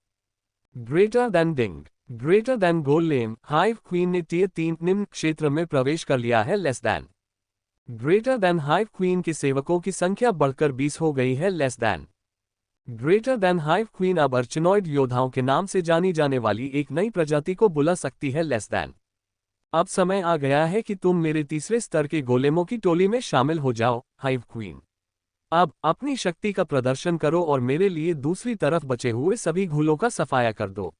ग्रेटर देन डिंग, greater than Golem, hive queen ने टियर-3 निम्न क्षेत्र में प्रवेश कर लिया है। Less than, greater than hive queen के सेवकों की संख्या बढ़कर 20 हो गई है। Less than, greater than hive queen अब अर्चनॉइड योद्धाओं के नाम से जानी जाने वाली एक नई प्रजाति को बुला सकती है। लेस देन, अब समय आ गया है कि तुम मेरे तीसरे स्तर के गोलेमों की टोली में शामिल हो जाओ, हाइव क्वीन। अब अपनी शक्ति का प्रदर्शन करो और मेरे लिए दूसरी तरफ बचे हुए सभी घुलों का सफाया कर दो।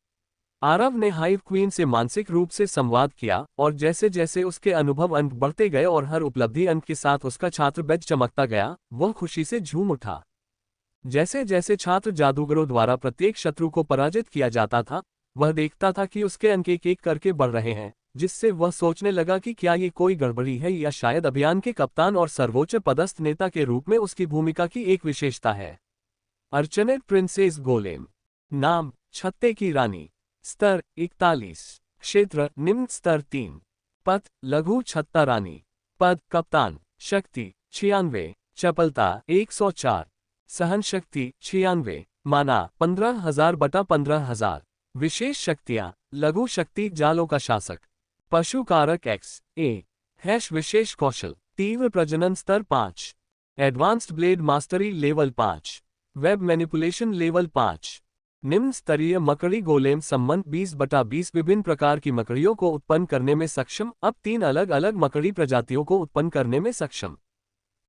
आरव ने हाइव क्वीन से मानसिक रूप से संवाद किया, और जैसे जैसे उसके अनुभव अंक बढ़ते गए और हर उपलब्धि अंक के साथ उसका छात्र बैज चमकता गया, वह खुशी से झूम उठा। जैसे जैसे छात्र जादूगरों द्वारा प्रत्येक शत्रु को पराजित किया जाता था, वह देखता था कि उसके अंक एक एक करके बढ़ रहे हैं, जिससे वह सोचने लगा कि क्या ये कोई गड़बड़ी है या शायद अभियान के कप्तान और सर्वोच्च पदस्थ नेता के रूप में उसकी भूमिका की एक विशेषता है। अर्चनेट प्रिंसेस गोलेम। नाम, छत्ते की रानी। स्तर 41। क्षेत्र, निम्न स्तर 3। पद, लघु छत्ता रानी। पद, कप्तान। शक्ति, 96। चपलता, 104। सहन शक्ति, 96। माना, 15,000 बटा 15,000। विशेष शक्तियां, लघु शक्ति जालों का शासक। पशु कारक XA। विशेष कौशल, तीव्र प्रजनन स्तर 5। Advanced blade mastery level 5। Web manipulation level 5। निम्न स्तरीय मकड़ी गोलेम संबंध 20/20 विभिन्न प्रकार की मकड़ियों को उत्पन्न करने में सक्षम, अब 3 अलग अलग मकड़ी प्रजातियों को उत्पन्न करने में सक्षम।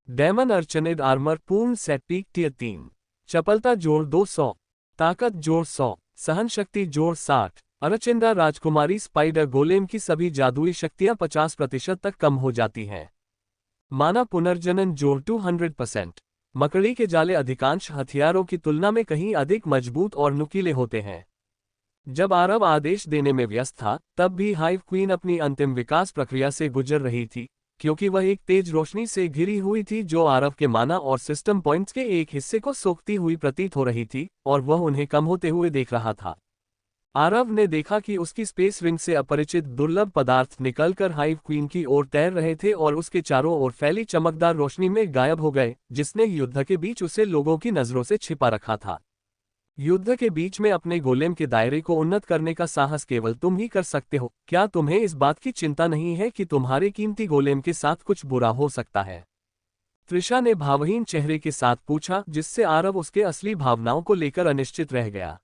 डेमन अर्चनेड आर्मर पूर्ण सेट पीक टियर-3। चपलता जोड़ 200। ताकत जोड़ 100। सहन शक्ति जोड़ 60। अरचिंदा राजकुमारी स्पाइडर गोलेम की सभी जादुई शक्तियां 50% तक कम हो जाती हैं। माना पुनर्जनन जोड़ 200%। मकड़ी के जाले अधिकांश हथियारों की तुलना में कहीं अधिक मजबूत और नुकीले होते हैं। जब आरव आदेश देने में व्यस्त था, तब भी हाइव क्वीन अपनी अंतिम विकास प्रक्रिया से गुजर रही थी, क्योंकि वह एक तेज रोशनी से घिरी हुई थी जो आरव के माना और सिस्टम पॉइंट्स के एक हिस्से को सोखती हुई प्रतीत हो रही थी, और वह उन्हें कम होते हुए देख रहा था। आरव ने देखा कि उसकी स्पेस रिंग से अपरिचित दुर्लभ पदार्थ निकलकर हाइव क्वीन की ओर तैर रहे थे और उसके चारों ओर फैली चमकदार रोशनी में गायब हो गए, जिसने युद्ध के बीच उसे लोगों की नजरों से छिपा रखा था। युद्ध के बीच में अपने गोलेम के दायरे को उन्नत करने का साहस केवल तुम ही कर सकते हो। क्या तुम्हें इस बात की चिंता नहीं है कि तुम्हारे कीमती गोलेम के साथ कुछ बुरा हो सकता है? त्रिशा ने भावहीन चेहरे के साथ पूछा, जिससे आरव उसके असली भावनाओं को लेकर अनिश्चित रह गया।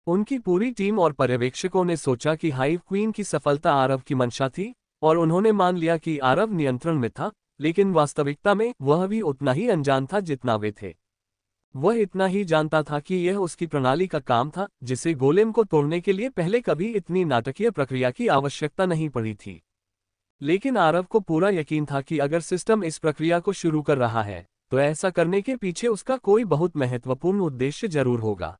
उनकी पूरी टीम और पर्यवेक्षकों ने सोचा कि हाइव क्वीन की सफलता आरव की मंशा थी, और उन्होंने मान लिया कि आरव नियंत्रण में था, लेकिन वास्तविकता में वह भी उतना ही अनजान था जितना वे थे। वह इतना ही जानता था कि यह उसकी प्रणाली का काम था, जिसे गोलेम को तोड़ने के लिए पहले कभी इतनी नाटकीय प्रक्रिया की आवश्यकता नहीं पड़ी थी। लेकिन आरव को पूरा यकीन था कि अगर सिस्टम इस प्रक्रिया को शुरू कर रहा है, तो ऐसा करने के पीछे उसका कोई बहुत महत्वपूर्ण उद्देश्य जरूर होगा।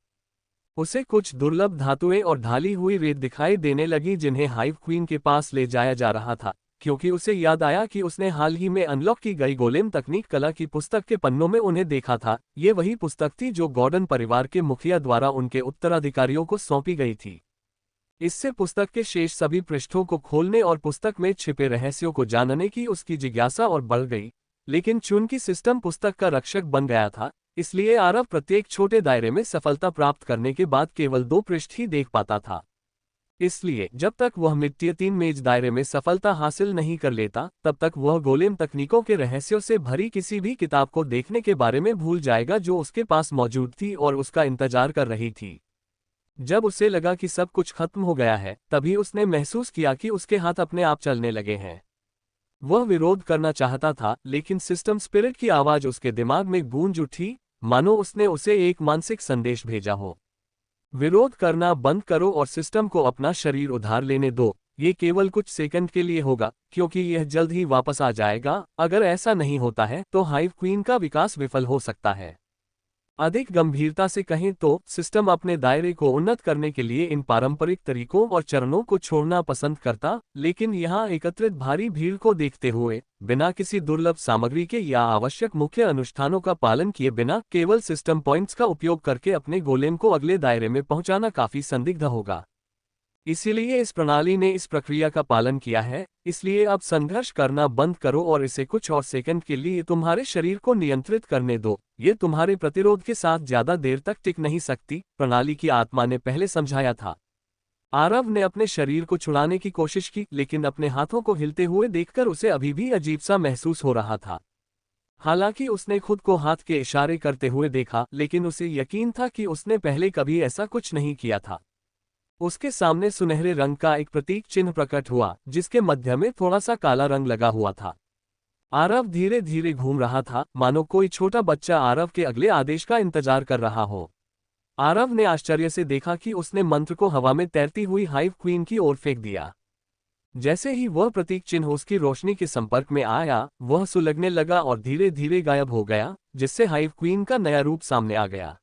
उसे कुछ दुर्लभ धातुएं और ढाली हुई रेत दिखाई देने लगी जिन्हें हाइव क्वीन के पास ले जाया जा रहा था, क्योंकि उसे याद आया कि उसने हाल ही में अनलॉक की गई गोलेम तकनीक कला की पुस्तक के पन्नों में उन्हें देखा था। ये वही पुस्तक थी जो गॉर्डन परिवार के मुखिया द्वारा उनके उत्तराधिकारियों को सौंपी गई थी। इससे पुस्तक के शेष सभी पृष्ठों को खोलने और पुस्तक में छिपे रहस्यों को जानने की उसकी जिज्ञासा और बढ़ गई, लेकिन चूंकि सिस्टम पुस्तक का रक्षक बन गया था, इसलिए आरव प्रत्येक छोटे दायरे में सफलता प्राप्त करने के बाद केवल 2 पृष्ठ ही देख पाता था। इसलिए जब तक वह टियर-3 मेज दायरे में सफलता हासिल नहीं कर लेता, तब तक वह गोलेम तकनीकों के रहस्यों से भरी किसी भी किताब को देखने के बारे में भूल जाएगा जो उसके पास मौजूद थी और उसका इंतजार कर रही थी। जब उसे लगा कि सब कुछ खत्म हो गया है, तभी उसने महसूस किया कि उसके हाथ अपने आप चलने लगे हैं। वह विरोध करना चाहता था, लेकिन सिस्टम स्पिरिट की आवाज उसके दिमाग में गूंज उठी, मानो उसने उसे एक मानसिक संदेश भेजा हो। विरोध करना बंद करो और सिस्टम को अपना शरीर उधार लेने दो। ये केवल कुछ सेकंड के लिए होगा, क्योंकि यह जल्द ही वापस आ जाएगा। अगर ऐसा नहीं होता है तो हाइव क्वीन का विकास विफल हो सकता है। अधिक गंभीरता से कहें तो सिस्टम अपने दायरे को उन्नत करने के लिए इन पारंपरिक तरीकों और चरणों को छोड़ना पसंद करता, लेकिन यहाँ एकत्रित भारी भीड़ को देखते हुए, बिना किसी दुर्लभ सामग्री के या आवश्यक मुख्य अनुष्ठानों का पालन किए बिना केवल सिस्टम पॉइंट्स का उपयोग करके अपने गोलेम को अगले दायरे में पहुंचाना काफी संदिग्ध होगा। इसीलिए इस प्रणाली ने इस प्रक्रिया का पालन किया है। इसलिए अब संघर्ष करना बंद करो और इसे कुछ और सेकंड के लिए तुम्हारे शरीर को नियंत्रित करने दो। ये तुम्हारे प्रतिरोध के साथ ज्यादा देर तक टिक नहीं सकती, प्रणाली की आत्मा ने पहले समझाया था। आरव ने अपने शरीर को छुड़ाने की कोशिश की, लेकिन अपने हाथों को हिलते हुए देखकर उसे अभी भी अजीब सा महसूस हो रहा था। हालांकि उसने खुद को हाथ के इशारे करते हुए देखा, लेकिन उसे यकीन था कि उसने पहले कभी ऐसा कुछ नहीं किया था। उसके सामने सुनहरे रंग का एक प्रतीक चिन्ह प्रकट हुआ, जिसके मध्य में थोड़ा सा काला रंग लगा हुआ था। आरव धीरे धीरे घूम रहा था, मानो कोई छोटा बच्चा आरव के अगले आदेश का इंतजार कर रहा हो। आरव ने आश्चर्य से देखा कि उसने मंत्र को हवा में तैरती हुई हाइव क्वीन की ओर फेंक दिया। जैसे ही वह प्रतीक चिन्ह उसकी रोशनी के संपर्क में आया, वह सुलगने लगा और धीरे धीरे गायब हो गया, जिससे हाइव क्वीन का नया रूप सामने आ गया।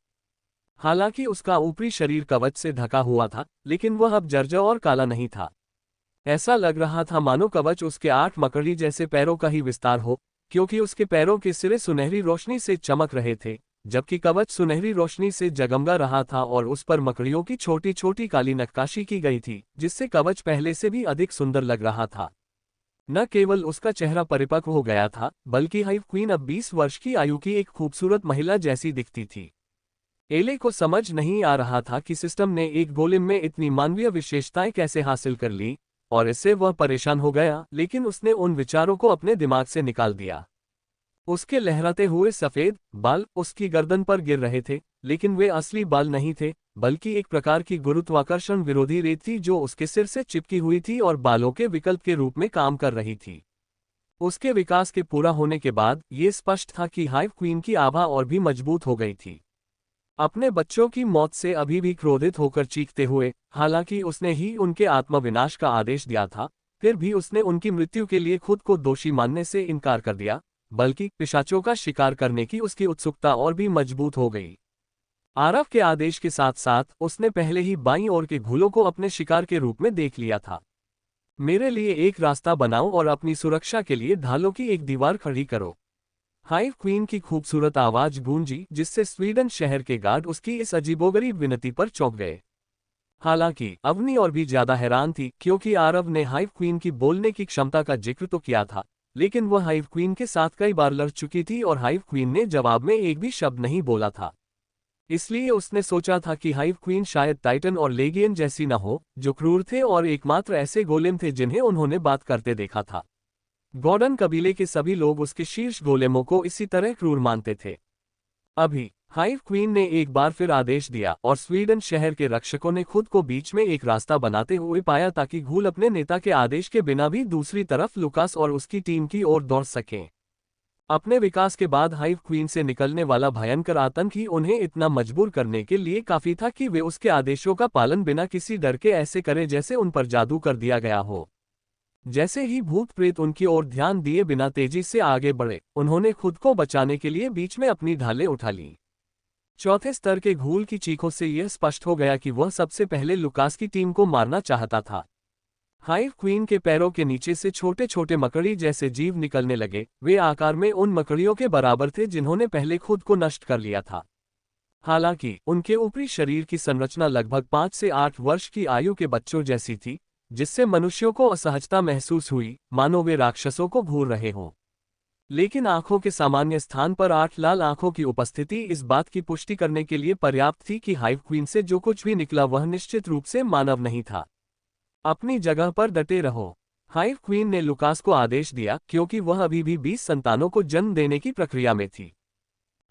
हालांकि उसका ऊपरी शरीर कवच से ढका हुआ था, लेकिन वह अब जर्जर और काला नहीं था। ऐसा लग रहा था मानो कवच उसके 8 मकड़ी जैसे पैरों का ही विस्तार हो, क्योंकि उसके पैरों के सिरे सुनहरी रोशनी से चमक रहे थे, जबकि कवच सुनहरी रोशनी से जगमगा रहा था और उस पर मकड़ियों की छोटी छोटी काली नक्काशी की गई थी, जिससे कवच पहले से भी अधिक सुंदर लग रहा था। न केवल उसका चेहरा परिपक्व हो गया था, बल्कि हाइव क्वीन अब 20 वर्ष की आयु की एक खूबसूरत महिला जैसी दिखती थी। एले को समझ नहीं आ रहा था कि सिस्टम ने एक गोलेम में इतनी मानवीय विशेषताएं कैसे हासिल कर ली, और इससे वह परेशान हो गया, लेकिन उसने उन विचारों को अपने दिमाग से निकाल दिया। उसके लहराते हुए सफेद बाल उसकी गर्दन पर गिर रहे थे, लेकिन वे असली बाल नहीं थे, बल्कि एक प्रकार की गुरुत्वाकर्षण विरोधी रेत थी जो उसके सिर से चिपकी हुई थी और बालों के विकल्प के रूप में काम कर रही थी। उसके विकास के पूरा होने के बाद ये स्पष्ट था कि हाइव क्वीन की आभा और भी मजबूत हो गई थी। अपने बच्चों की मौत से अभी भी क्रोधित होकर चीखते हुए, हालांकि उसने ही उनके आत्मविनाश का आदेश दिया था, फिर भी उसने उनकी मृत्यु के लिए खुद को दोषी मानने से इनकार कर दिया, बल्कि पिशाचों का शिकार करने की उसकी उत्सुकता और भी मजबूत हो गई। आरव के आदेश के साथ साथ उसने पहले ही बाईं ओर के घूलों को अपने शिकार के रूप में देख लिया था। मेरे लिए एक रास्ता बनाओ और अपनी सुरक्षा के लिए ढालों की एक दीवार खड़ी करो। हाइव क्वीन की खूबसूरत आवाज गूंजी, जिससे स्वीडन शहर के गार्ड उसकी इस अजीबोगरीब विनती पर चौंक गए। हालांकि अवनी और भी ज्यादा हैरान थी, क्योंकि आरव ने हाइव क्वीन की बोलने की क्षमता का जिक्र तो किया था, लेकिन वह हाइव क्वीन के साथ कई बार लड़ चुकी थी और हाइव क्वीन ने जवाब में एक भी शब्द नहीं बोला था। इसलिए उसने सोचा था कि हाइव क्वीन शायद टाइटन और लेगियन जैसी न हो, जो क्रूर थे और एकमात्र ऐसे गोलेम थे जिन्हें उन्होंने बात करते देखा था। गॉर्डन कबीले के सभी लोग उसके शीर्ष गोलेमों को इसी तरह क्रूर मानते थे। अभी हाइव क्वीन ने एक बार फिर आदेश दिया और स्वीडन शहर के रक्षकों ने खुद को बीच में एक रास्ता बनाते हुए पाया, ताकि घूल अपने नेता के आदेश के बिना भी दूसरी तरफ लुकास और उसकी टीम की ओर दौड़ सकें। अपने विकास के बाद हाइव क्वीन से निकलने वाला भयंकर आतंक ही उन्हें इतना मजबूर करने के लिए काफी था कि वे उसके आदेशों का पालन बिना किसी डर के ऐसे करें जैसे उन पर जादू कर दिया गया हो। जैसे ही भूत प्रेत उनकी ओर ध्यान दिए बिना तेजी से आगे बढ़े, उन्होंने खुद को बचाने के लिए बीच में अपनी ढालें उठा ली। चौथे स्तर के घूल की चीखों से यह स्पष्ट हो गया कि वह सबसे पहले लुकास की टीम को मारना चाहता था। हाइव क्वीन के पैरों के नीचे से छोटे छोटे मकड़ी जैसे जीव निकलने लगे। वे आकार में उन मकड़ियों के बराबर थे जिन्होंने पहले खुद को नष्ट कर लिया था। हालांकि उनके ऊपरी शरीर की संरचना लगभग 5 से 8 वर्ष की आयु के बच्चों जैसी थी, जिससे मनुष्यों को असहजता महसूस हुई, मानो वे राक्षसों को घूर रहे हों। लेकिन आंखों के सामान्य स्थान पर 8 लाल आंखों की उपस्थिति इस बात की पुष्टि करने के लिए पर्याप्त थी कि हाइव क्वीन से जो कुछ भी निकला वह निश्चित रूप से मानव नहीं था। अपनी जगह पर डटे रहो, हाइव क्वीन ने लुकास को आदेश दिया, क्योंकि वह अभी भी 20 संतानों को जन्म देने की प्रक्रिया में थी।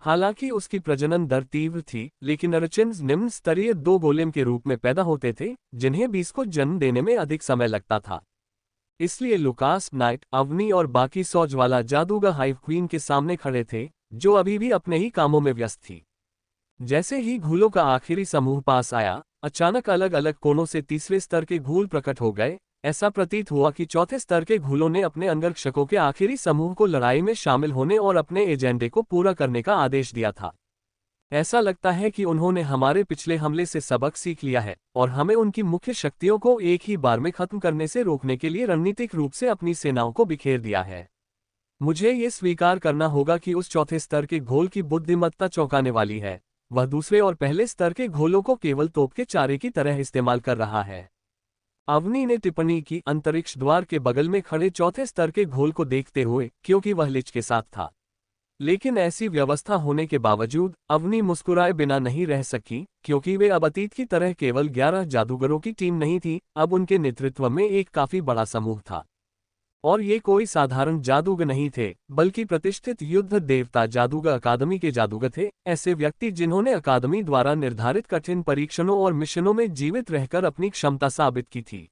हालांकि उसकी प्रजनन दर तीव्र थी, लेकिन अर्चिन्स निम्न स्तरीय 2 गोलेम के रूप में पैदा होते थे, जिन्हें 20 को जन्म देने में अधिक समय लगता था। इसलिए लुकास, नाइट, अवनी और बाकी सौज वाला जादूगर हाइव क्वीन के सामने खड़े थे, जो अभी भी अपने ही कामों में व्यस्त थी। जैसे ही घूलों का आखिरी समूह पास आया, अचानक अलग अलग कोनों से तीसरे स्तर के घूल प्रकट हो गए। ऐसा प्रतीत हुआ कि चौथे स्तर के घूलों ने अपने अंगरक्षकों के आखिरी समूह को लड़ाई में शामिल होने और अपने एजेंडे को पूरा करने का आदेश दिया था। ऐसा लगता है कि उन्होंने हमारे पिछले हमले से सबक सीख लिया है और हमें उनकी मुख्य शक्तियों को एक ही बार में खत्म करने से रोकने के लिए रणनीतिक रूप से अपनी सेनाओं को बिखेर दिया है। मुझे ये स्वीकार करना होगा कि उस चौथे स्तर के घोल की बुद्धिमत्ता चौंकाने वाली है। वह दूसरे और पहले स्तर के घोलों को केवल तोप के चारे की तरह इस्तेमाल कर रहा है। अवनी ने टिप्पणी की, अंतरिक्ष द्वार के बगल में खड़े चौथे स्तर के घोल को देखते हुए, क्योंकि वह लिच के साथ था। लेकिन ऐसी व्यवस्था होने के बावजूद अवनी मुस्कुराए बिना नहीं रह सकी, क्योंकि वे अब अतीत की तरह केवल 11 जादूगरों की टीम नहीं थी, अब उनके नेतृत्व में एक काफी बड़ा समूह था। और ये कोई साधारण जादूगर नहीं थे, बल्कि प्रतिष्ठित युद्ध देवता जादूगर अकादमी के जादूगर थे, ऐसे व्यक्ति जिन्होंने अकादमी द्वारा निर्धारित कठिन परीक्षणों और मिशनों में जीवित रहकर अपनी क्षमता साबित की थी।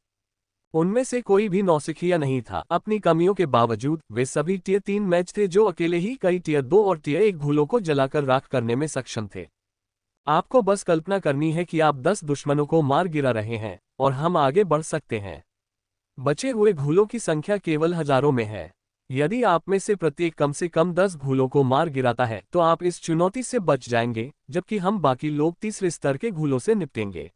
उनमें से कोई भी नौसिखिया नहीं था। अपनी कमियों के बावजूद वे सभी टियर 3 मैच थे जो अकेले ही कई टियर 2 और टियर 1 घोलों को जलाकर राख करने में सक्षम थे। आपको बस कल्पना करनी है कि आप 10 दुश्मनों को मार गिरा रहे हैं और हम आगे बढ़ सकते हैं। बचे हुए घोलों की संख्या केवल हजारों में है। यदि आप में से प्रत्येक कम से कम 10 घोलों को मार गिराता है तो आप इस चुनौती से बच जाएंगे, जबकि हम बाकी लोग तीसरे स्तर के घोलों से निपटेंगे।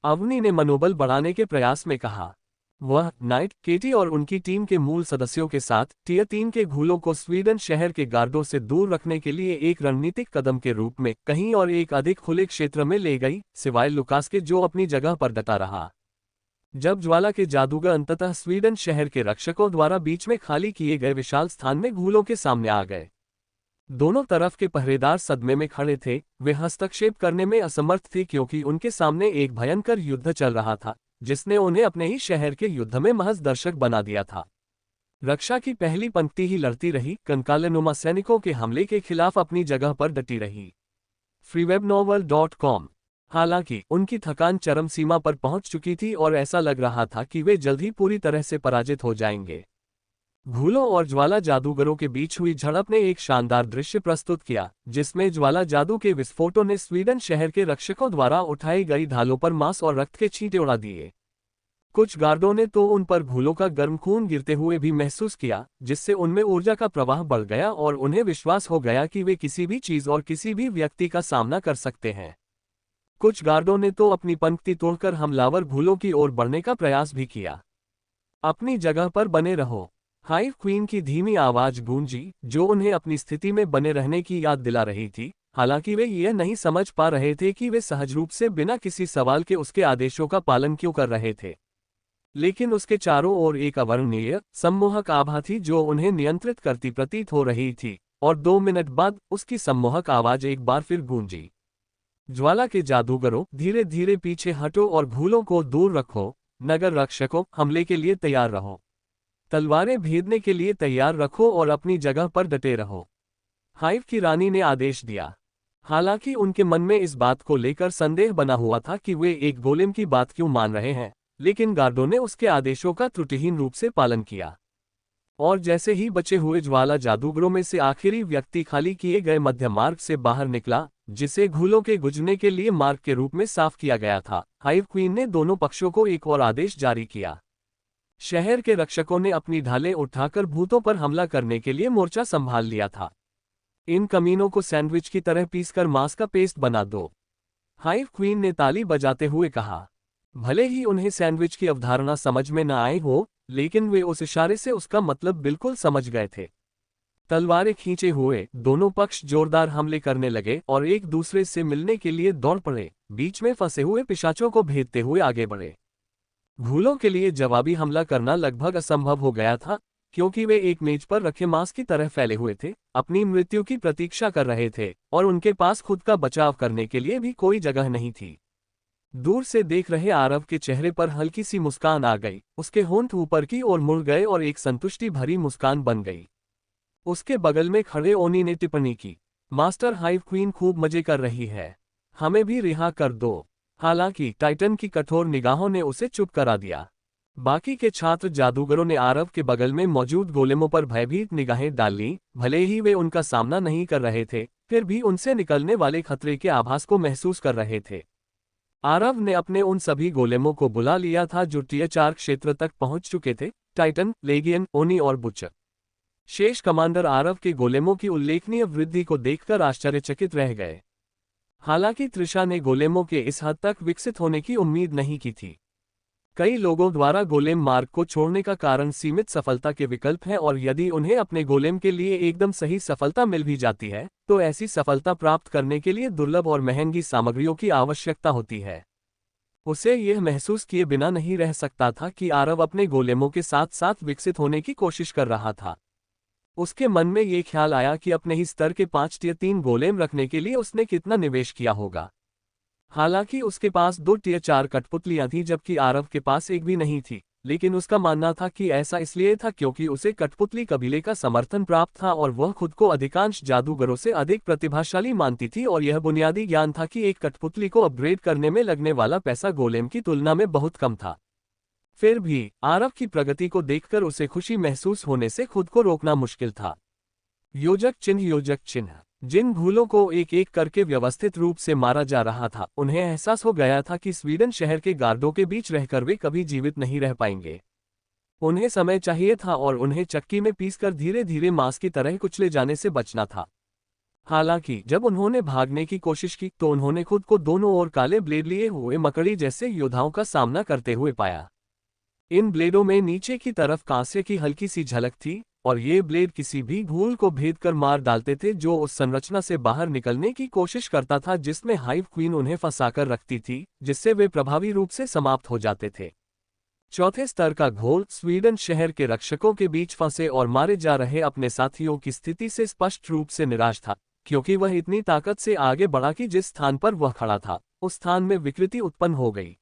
अवनी ने मनोबल बढ़ाने के प्रयास में कहा। वह नाइट, केटी और उनकी टीम के मूल सदस्यों के साथ टियर 3 के घोलों को स्वीडन शहर के गार्डों से दूर रखने के लिए एक रणनीतिक कदम के रूप में कहीं और एक अधिक खुले क्षेत्र में ले गई, सिवाय लुकास के जो अपनी जगह पर डटा रहा। जब ज्वाला के जादूगर अंततः स्वीडन शहर के रक्षकों द्वारा बीच में खाली किए गए विशाल स्थान में घोलों के सामने आ गए, दोनों तरफ के पहरेदार सदमे में खड़े थे। वे हस्तक्षेप करने में असमर्थ थे क्योंकि उनके सामने एक भयंकर युद्ध चल रहा था, जिसने उन्हें अपने ही शहर के युद्ध में महज दर्शक बना दिया था। रक्षा की पहली पंक्ति ही लड़ती रही, कंकालनुमा सैनिकों के हमले के खिलाफ अपनी जगह पर डटी रही। freewebnovel.com। हालांकि उनकी थकान चरम सीमा पर पहुंच चुकी थी और ऐसा लग रहा था कि वे जल्द ही पूरी तरह से पराजित हो जाएंगे। घोलों और ज्वाला जादूगरों के बीच हुई झड़प ने एक शानदार दृश्य प्रस्तुत किया, जिसमें ज्वाला जादू के विस्फोटों ने स्वीडन शहर के रक्षकों द्वारा उठाई गई ढालों पर मांस और रक्त के छींटे उड़ा दिए। कुछ गार्डों ने तो उन पर घोलों का गर्म खून गिरते हुए भी महसूस किया, जिससे उनमें ऊर्जा का प्रवाह बढ़ गया और उन्हें विश्वास हो गया कि वे किसी भी चीज और किसी भी व्यक्ति का सामना कर सकते हैं। कुछ गार्डों ने तो अपनी पंक्ति तोड़कर हमलावर घोलों की ओर बढ़ने का प्रयास भी किया। अपनी जगह पर बने रहो, हाइव क्वीन की धीमी आवाज गूंजी, जो उन्हें अपनी स्थिति में बने रहने की याद दिला रही थी। हालांकि वे यह नहीं समझ पा रहे थे कि वे सहज रूप से बिना किसी सवाल के उसके आदेशों का पालन क्यों कर रहे थे। लेकिन उसके चारों ओर एक अवर्णनीय, सम्मोहक आभा थी जो उन्हें नियंत्रित करती प्रतीत हो रही थी, और 2 मिनट बाद उसकी सम्मोहक आवाज एक बार फिर गूंजी। ज्वाला के जादूगरों, धीरे धीरे पीछे हटो और घोलों को दूर रखो। नगर रक्षकों, हमले के लिए तैयार रहो। तलवारें भेदने के लिए तैयार रखो और अपनी जगह पर डटे रहो, हाइव की रानी ने आदेश दिया। हालांकि उनके मन में इस बात को लेकर संदेह बना हुआ था कि वे एक गोलेम की बात क्यों मान रहे हैं, लेकिन गार्डों ने उसके आदेशों का त्रुटिहीन रूप से पालन किया। और जैसे ही बचे हुए ज्वाला जादूगरों में से आखिरी व्यक्ति खाली किए गए मध्य मार्ग से बाहर निकला, जिसे घोलों के गुजरने के लिए मार्ग के रूप में साफ किया गया था, हाइव क्वीन ने दोनों पक्षों को एक और आदेश जारी किया। शहर के रक्षकों ने अपनी ढालें उठाकर भूतों पर हमला करने के लिए मोर्चा संभाल लिया था। इन कमीनों को सैंडविच की तरह पीसकर मांस का पेस्ट बना दो, हाइव क्वीन ने ताली बजाते हुए कहा। भले ही उन्हें सैंडविच की अवधारणा समझ में न आई हो, लेकिन वे उस इशारे से उसका मतलब बिल्कुल समझ गए थे। तलवारें खींचे हुए दोनों पक्ष जोरदार हमले करने लगे और एक दूसरे से मिलने के लिए दौड़ पड़े, बीच में फंसे हुए पिशाचों को भेदते हुए आगे बढ़े। घोलों के लिए जवाबी हमला करना लगभग असंभव हो गया था, क्योंकि वे एक मेज पर रखे मांस की तरह फैले हुए थे, अपनी मृत्यु की प्रतीक्षा कर रहे थे, और उनके पास खुद का बचाव करने के लिए भी कोई जगह नहीं थी। दूर से देख रहे आरव के चेहरे पर हल्की सी मुस्कान आ गई, उसके होंठ ऊपर की ओर मुड़ गए और एक संतुष्टि भरी मुस्कान बन गई। उसके बगल में खड़े ओनी ने टिप्पणी की, मास्टर, हाइव क्वीन खूब मजे कर रही है, हमें भी रिहा कर दो। हालांकि टाइटन की कठोर निगाहों ने उसे चुप करा दिया। बाकी के छात्र जादूगरों ने आरव के बगल में मौजूद गोलेमों पर भयभीत निगाहें डाली। भले ही वे उनका सामना नहीं कर रहे थे, फिर भी उनसे निकलने वाले खतरे के आभास को महसूस कर रहे थे। आरव ने अपने उन सभी गोलेमों को बुला लिया था जो टियर 4 क्षेत्र तक पहुंच चुके थे, टाइटन, लेगियन, ओनी और बुचर। शेष कमांडर आरव के गोलेमों की उल्लेखनीय वृद्धि को देखकर आश्चर्यचकित रह गए। हालांकि त्रिशा ने गोलेमों के इस हद तक विकसित होने की उम्मीद नहीं की थी। कई लोगों द्वारा गोलेम मार्ग को छोड़ने का कारण सीमित सफलता के विकल्प है, और यदि उन्हें अपने गोलेम के लिए एकदम सही सफलता मिल भी जाती है तो ऐसी सफलता प्राप्त करने के लिए दुर्लभ और महंगी सामग्रियों की आवश्यकता होती है। उसे यह महसूस किए बिना नहीं रह सकता था कि आरव अपने गोलेमों के साथ साथ विकसित होने की कोशिश कर रहा था। उसके मन में ये ख्याल आया कि अपने ही स्तर के 5 टियर 3 गोलेम रखने के लिए उसने कितना निवेश किया होगा। हालांकि उसके पास 2 टियर 4 कठपुतलियां थीं जबकि आरव के पास एक भी नहीं थी, लेकिन उसका मानना था कि ऐसा इसलिए था क्योंकि उसे कठपुतली कबीले का समर्थन प्राप्त था और वह खुद को अधिकांश जादूगरों से अधिक प्रतिभाशाली मानती थी, और यह बुनियादी ज्ञान था कि एक कठपुतली को अपग्रेड करने में लगने वाला पैसा गोलेम की तुलना में बहुत कम था। फिर भी आरव की प्रगति को देखकर उसे खुशी महसूस होने से खुद को रोकना मुश्किल था। योजक चिन्ह जिन घूलों को एक एक करके व्यवस्थित रूप से मारा जा रहा था, उन्हें एहसास हो गया था कि स्वीडन शहर के गार्डों के बीच रहकर वे कभी जीवित नहीं रह पाएंगे। उन्हें समय चाहिए था और उन्हें चक्की में पीसकर धीरे धीरे मांस की तरह कुचले जाने से बचना था। हालांकि जब उन्होंने भागने की कोशिश की तो उन्होंने खुद को दोनों ओर काले ब्लेड लिए हुए मकड़ी जैसे योद्धाओं का सामना करते हुए पाया। इन ब्लेडों में नीचे की तरफ कांसे की हल्की सी झलक थी, और ये ब्लेड किसी भी घूल को भेद कर मार डालते थे जो उस संरचना से बाहर निकलने की कोशिश करता था जिसमें हाइव क्वीन उन्हें फंसाकर रखती थी, जिससे वे प्रभावी रूप से समाप्त हो जाते थे। चौथे स्तर का घोल स्वीडन शहर के रक्षकों के बीच फंसे और मारे जा रहे अपने साथियों की स्थिति से स्पष्ट रूप से निराश था, क्योंकि वह इतनी ताकत से आगे बढ़ा कि जिस स्थान पर वह खड़ा था उस स्थान में विकृति उत्पन्न हो गई।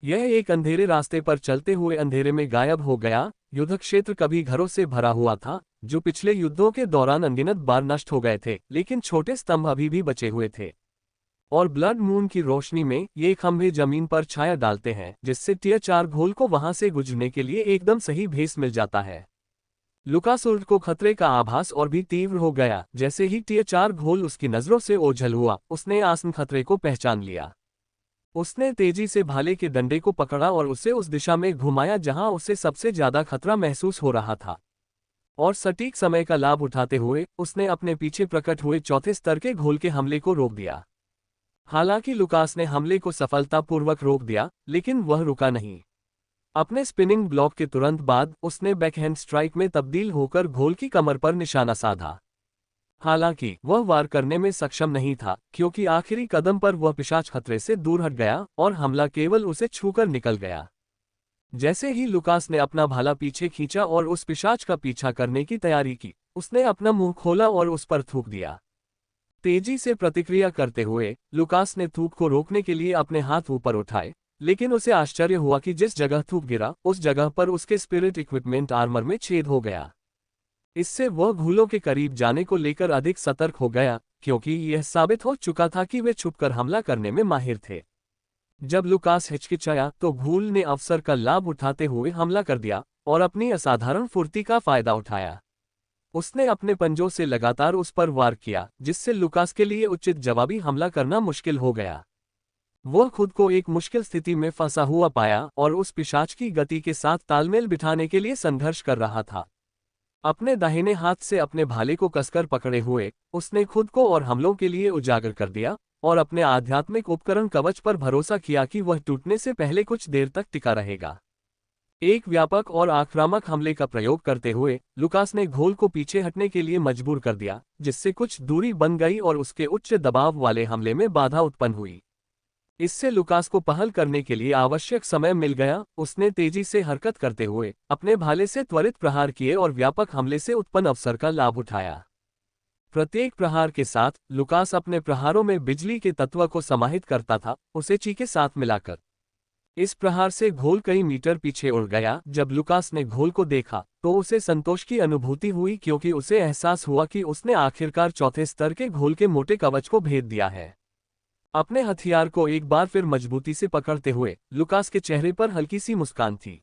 यह एक अंधेरे रास्ते पर चलते हुए अंधेरे में गायब हो गया। युद्ध क्षेत्र कभी घरों से भरा हुआ था जो पिछले युद्धों के दौरान अनगिनत बार नष्ट हो गए थे, लेकिन छोटे स्तंभ अभी भी बचे हुए थे, और ब्लड मून की रोशनी में ये खंभे जमीन पर छाया डालते हैं जिससे टियर 4 घोल को वहां से गुजरने के लिए एकदम सही भेस मिल जाता है। लुकासुर्ड को खतरे का आभास और भी तीव्र हो गया। जैसे ही टियर 4 घोल उसकी नजरों से ओझल हुआ, उसने आसन खतरे को पहचान लिया। उसने तेजी से भाले के डंडे को पकड़ा और उसे उस दिशा में घुमाया जहां उसे सबसे ज्यादा खतरा महसूस हो रहा था, और सटीक समय का लाभ उठाते हुए उसने अपने पीछे प्रकट हुए चौथे स्तर के घोल के हमले को रोक दिया। हालांकि लुकास ने हमले को सफलतापूर्वक रोक दिया, लेकिन वह रुका नहीं। अपने स्पिनिंग ब्लॉक के तुरंत बाद उसने बैकहैंड स्ट्राइक में तब्दील होकर घोल की कमर पर निशाना साधा। हालांकि वह वार करने में सक्षम नहीं था, क्योंकि आखिरी कदम पर वह पिशाच खतरे से दूर हट गया और हमला केवल उसे छूकर निकल गया। जैसे ही लुकास ने अपना भाला पीछे खींचा और उस पिशाच का पीछा करने की तैयारी की, उसने अपना मुंह खोला और उस पर थूक दिया। तेजी से प्रतिक्रिया करते हुए लुकास ने थूक को रोकने के लिए अपने हाथ ऊपर उठाए, लेकिन उसे आश्चर्य हुआ कि जिस जगह थूक गिरा उस जगह पर उसके स्पिरिट इक्विपमेंट आर्मर में छेद हो गया। इससे वह घूलों के करीब जाने को लेकर अधिक सतर्क हो गया, क्योंकि यह साबित हो चुका था कि वे छुपकर हमला करने में माहिर थे। जब लुकास हिचकिचाया तो घूल ने अवसर का लाभ उठाते हुए हमला कर दिया और अपनी असाधारण फुर्ती का फायदा उठाया। उसने अपने पंजों से लगातार उस पर वार किया, जिससे लुकास के लिए उचित जवाबी हमला करना मुश्किल हो गया। वह खुद को एक मुश्किल स्थिति में फंसा हुआ पाया और उस पिशाच की गति के साथ तालमेल बिठाने के लिए संघर्ष कर रहा था। अपने दाहिने हाथ से अपने भाले को कसकर पकड़े हुए उसने खुद को और हमलों के लिए उजागर कर दिया और अपने आध्यात्मिक उपकरण कवच पर भरोसा किया कि वह टूटने से पहले कुछ देर तक टिका रहेगा। एक व्यापक और आक्रामक हमले का प्रयोग करते हुए लुकास ने घोल को पीछे हटने के लिए मजबूर कर दिया, जिससे कुछ दूरी बन गई और उसके उच्च दबाव वाले हमले में बाधा उत्पन्न हुई। इससे लुकास को पहल करने के लिए आवश्यक समय मिल गया। उसने तेजी से हरकत करते हुए अपने भाले से त्वरित प्रहार किए और व्यापक हमले से उत्पन्न अवसर का लाभ उठाया। प्रत्येक प्रहार के साथ लुकास अपने प्रहारों में बिजली के तत्व को समाहित करता था, उसे ची के साथ मिलाकर। इस प्रहार से घोल कई मीटर पीछे उड़ गया। जब लुकास ने घोल को देखा तो उसे संतोष की अनुभूति हुई, क्योंकि उसे एहसास हुआ कि उसने आखिरकार चौथे स्तर के घोल के मोटे कवच को भेद दिया है। अपने हथियार को एक बार फिर मजबूती से पकड़ते हुए लुकास के चेहरे पर हल्की सी मुस्कान थी।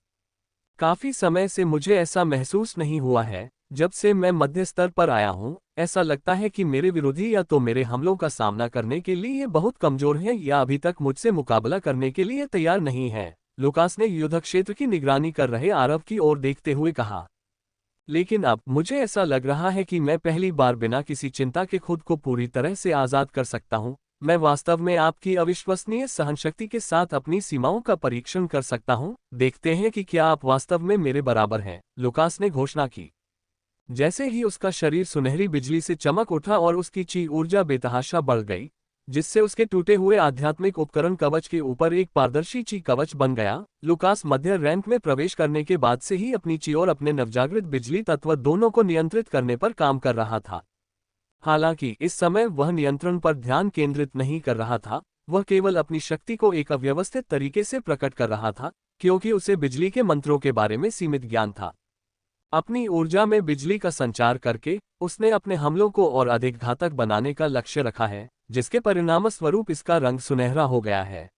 काफी समय से मुझे ऐसा महसूस नहीं हुआ है। जब से मैं मध्य स्तर पर आया हूं, ऐसा लगता है कि मेरे विरोधी या तो मेरे हमलों का सामना करने के लिए बहुत कमजोर हैं या अभी तक मुझसे मुकाबला करने के लिए तैयार नहीं है। लुकास ने युद्ध क्षेत्र की निगरानी कर रहे आरव की ओर देखते हुए कहा। लेकिन अब मुझे ऐसा लग रहा है कि मैं पहली बार बिना किसी चिंता के खुद को पूरी तरह से आजाद कर सकता हूं। मैं वास्तव में आपकी अविश्वसनीय सहनशक्ति के साथ अपनी सीमाओं का परीक्षण कर सकता हूं। देखते हैं कि क्या आप वास्तव में मेरे बराबर हैं, लुकास ने घोषणा की। जैसे ही उसका शरीर सुनहरी बिजली से चमक उठा और उसकी ची ऊर्जा बेतहाशा बढ़ गई, जिससे उसके टूटे हुए आध्यात्मिक उपकरण कवच के ऊपर एक पारदर्शी ची कवच बन गया। लुकास मध्य रैंक में प्रवेश करने के बाद से ही अपनी ची और अपने नवजागृत बिजली तत्व दोनों को नियंत्रित करने पर काम कर रहा था। हालांकि इस समय वह नियंत्रण पर ध्यान केंद्रित नहीं कर रहा था, वह केवल अपनी शक्ति को एक अव्यवस्थित तरीके से प्रकट कर रहा था, क्योंकि उसे बिजली के मंत्रों के बारे में सीमित ज्ञान था। अपनी ऊर्जा में बिजली का संचार करके उसने अपने हमलों को और अधिक घातक बनाने का लक्ष्य रखा है, जिसके परिणामस्वरूप इसका रंग सुनहरा हो गया है।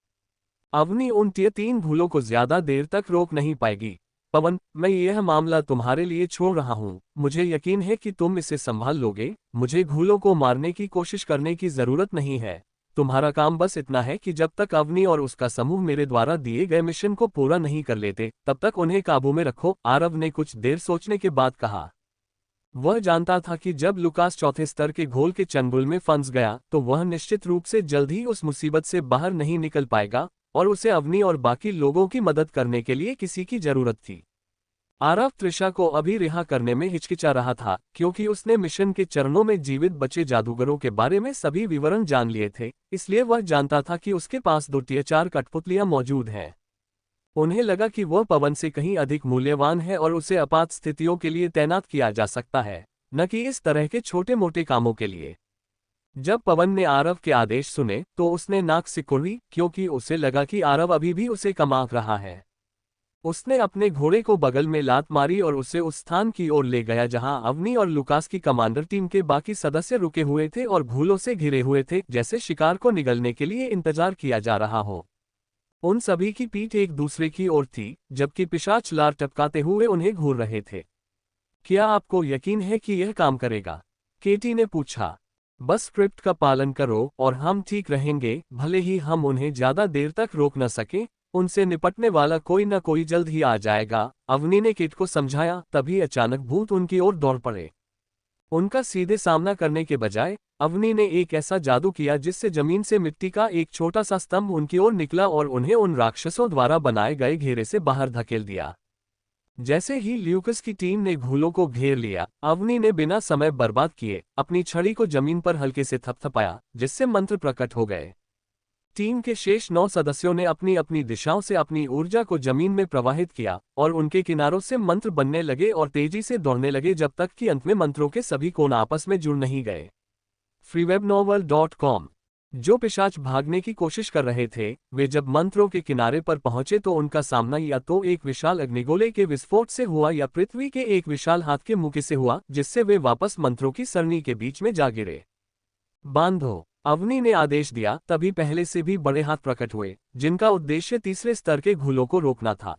अवनी उन तीन भूलों को ज्यादा देर तक रोक नहीं पाएगी। पवन, मैं यह मामला तुम्हारे लिए छोड़ रहा हूँ। मुझे यकीन है कि तुम इसे संभाल लोगे। मुझे घूलों को मारने की कोशिश करने की जरूरत नहीं है। तुम्हारा काम बस इतना है कि जब तक अवनी और उसका समूह मेरे द्वारा दिए गए मिशन को पूरा नहीं कर लेते, तब तक उन्हें काबू में रखो, आरव ने कुछ देर सोचने के बाद कहा। वह जानता था कि जब लुकास चौथे स्तर के घोल के चंगुल में फंस गया तो वह निश्चित रूप से जल्द ही उस मुसीबत से बाहर नहीं निकल पाएगा, और उसे अवनी और बाकी लोगों की मदद करने के लिए किसी की जरूरत थी। आरव त्रिशा को अभी रिहा करने में हिचकिचा रहा था, क्योंकि उसने मिशन के चरणों में जीवित बचे जादूगरों के बारे में सभी विवरण जान लिए थे, इसलिए वह जानता था कि उसके पास 2 टियर 4 कठपुतलियां मौजूद हैं। उन्हें लगा कि वह पवन से कहीं अधिक मूल्यवान है और उसे आपात स्थितियों के लिए तैनात किया जा सकता है, न कि इस तरह के छोटे मोटे कामों के लिए। जब पवन ने आरव के आदेश सुने तो उसने नाक सिकुड़ी, क्योंकि उसे लगा कि आरव अभी भी उसे कमाक रहा है। उसने अपने घोड़े को बगल में लात मारी और उसे उस स्थान की ओर ले गया जहां अवनी और लुकास की कमांडर टीम के बाकी सदस्य रुके हुए थे और घूलों से घिरे हुए थे, जैसे शिकार को निगलने के लिए इंतजार किया जा रहा हो। उन सभी की पीठ एक दूसरे की ओर थी, जबकि पिशाच लार टपकाते हुए उन्हें घूर रहे थे। क्या आपको यकीन है कि यह काम करेगा? केटी ने पूछा। बस स्क्रिप्ट का पालन करो और हम ठीक रहेंगे। भले ही हम उन्हें ज्यादा देर तक रोक न सके, उनसे निपटने वाला कोई न कोई जल्द ही आ जाएगा, अवनी ने किट को समझाया। तभी अचानक भूत उनकी ओर दौड़ पड़े। उनका सीधे सामना करने के बजाय अवनी ने एक ऐसा जादू किया जिससे जमीन से मिट्टी का एक छोटा सा स्तंभ उनकी ओर निकला और उन्हें उन राक्षसों द्वारा बनाए गए घेरे से बाहर धकेल दिया। जैसे ही ल्यूकस की टीम ने घूलों को घेर लिया, अवनी ने बिना समय बर्बाद किए अपनी छड़ी को जमीन पर हल्के से थपथपाया, जिससे मंत्र प्रकट हो गए। टीम के शेष 9 सदस्यों ने अपनी अपनी दिशाओं से अपनी ऊर्जा को जमीन में प्रवाहित किया और उनके किनारों से मंत्र बनने लगे और तेजी से दौड़ने लगे, जब तक कि अंत में मंत्रों के सभी कोण आपस में जुड़ नहीं गए। freewebnovel.com। जो पिशाच भागने की कोशिश कर रहे थे, वे जब मंत्रों के किनारे पर पहुंचे तो उनका सामना या तो एक विशाल अग्निगोले के विस्फोट से हुआ या पृथ्वी के एक विशाल हाथ के मुके से हुआ, जिससे वे वापस मंत्रों की सरणी के बीच में जा गिरे। बांधो, अवनी ने आदेश दिया। तभी पहले से भी बड़े हाथ प्रकट हुए, जिनका उद्देश्य तीसरे स्तर के घूलों को रोकना था।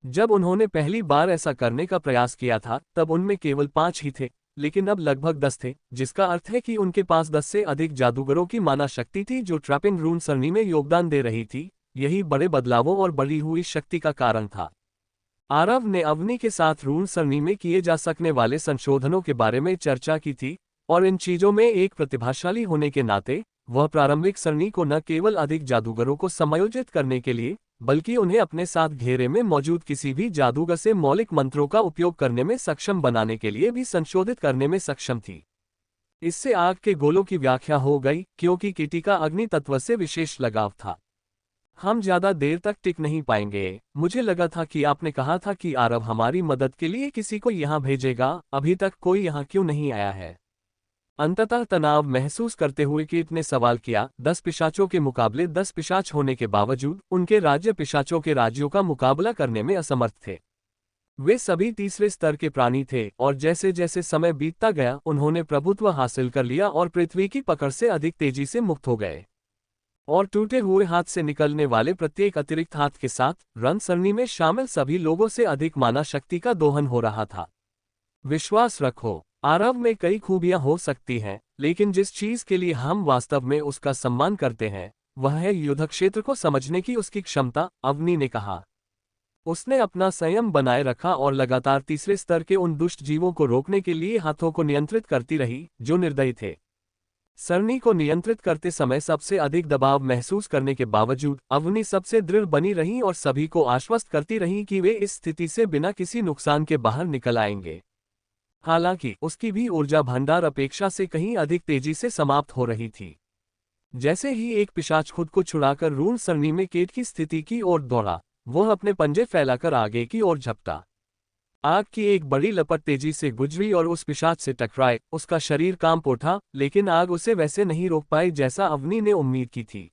जब उन्होंने पहली बार ऐसा करने का प्रयास किया था तब उनमें केवल 5 ही थे, लेकिन अब लगभग 10 थे, जिसका अर्थ है कि उनके पास 10 से अधिक जादूगरों की माना शक्ति थी जो ट्रैपिंग रून सरणी में योगदान दे रही थी। यही बड़े बदलावों और बढ़ी हुई शक्ति का कारण था। आरव ने अवनी के साथ रून सरणी में किए जा सकने वाले संशोधनों के बारे में चर्चा की थी, और इन चीजों में एक प्रतिभाशाली होने के नाते वह प्रारंभिक सरणी को न केवल अधिक जादूगरों को समायोजित करने के लिए, बल्कि उन्हें अपने साथ घेरे में मौजूद किसी भी जादूगर से मौलिक मंत्रों का उपयोग करने में सक्षम बनाने के लिए भी संशोधित करने में सक्षम थी। इससे आग के गोलों की व्याख्या हो गई, क्योंकि किटी का अग्नि तत्व से विशेष लगाव था। हम ज्यादा देर तक टिक नहीं पाएंगे। मुझे लगा था कि आपने कहा था कि आरव हमारी मदद के लिए किसी को यहाँ भेजेगा। अभी तक कोई यहाँ क्यों नहीं आया है? अंततः तनाव महसूस करते हुए कीट ने सवाल किया। 10 पिशाचों के मुकाबले 10 पिशाच होने के बावजूद उनके राज्य पिशाचों के राज्यों का मुकाबला करने में असमर्थ थे। वे सभी तीसरे स्तर के प्राणी थे और जैसे जैसे समय बीतता गया उन्होंने प्रभुत्व हासिल कर लिया और पृथ्वी की पकड़ से अधिक तेजी से मुक्त हो गए। और टूटे हुए हाथ से निकलने वाले प्रत्येक अतिरिक्त हाथ के साथ रन सरणी में शामिल सभी लोगों से अधिक माना शक्ति का दोहन हो रहा था। विश्वास रखो, आरव में कई खूबियां हो सकती हैं, लेकिन जिस चीज के लिए हम वास्तव में उसका सम्मान करते हैं वह है युद्ध क्षेत्र को समझने की उसकी क्षमता, अवनी ने कहा। उसने अपना संयम बनाए रखा और लगातार तीसरे स्तर के उन दुष्ट जीवों को रोकने के लिए हाथों को नियंत्रित करती रही जो निर्दयी थे। सरनी को नियंत्रित करते समय सबसे अधिक दबाव महसूस करने के बावजूद अवनी सबसे दृढ़ बनी रहीं और सभी को आश्वस्त करती रहीं कि वे इस स्थिति से बिना किसी नुकसान के बाहर निकल आएंगे। हालांकि उसकी भी ऊर्जा भंडार अपेक्षा से कहीं अधिक तेजी से समाप्त हो रही थी। जैसे ही एक पिशाच खुद को छुड़ाकर रून सरनी में केट की स्थिति की ओर दौड़ा, वह अपने पंजे फैलाकर आगे की ओर झपटा। आग की एक बड़ी लपट तेजी से गुजरी और उस पिशाच से टकराए। उसका शरीर कांप उठा, लेकिन आग उसे वैसे नहीं रोक पाई जैसा अवनी ने उम्मीद की थी।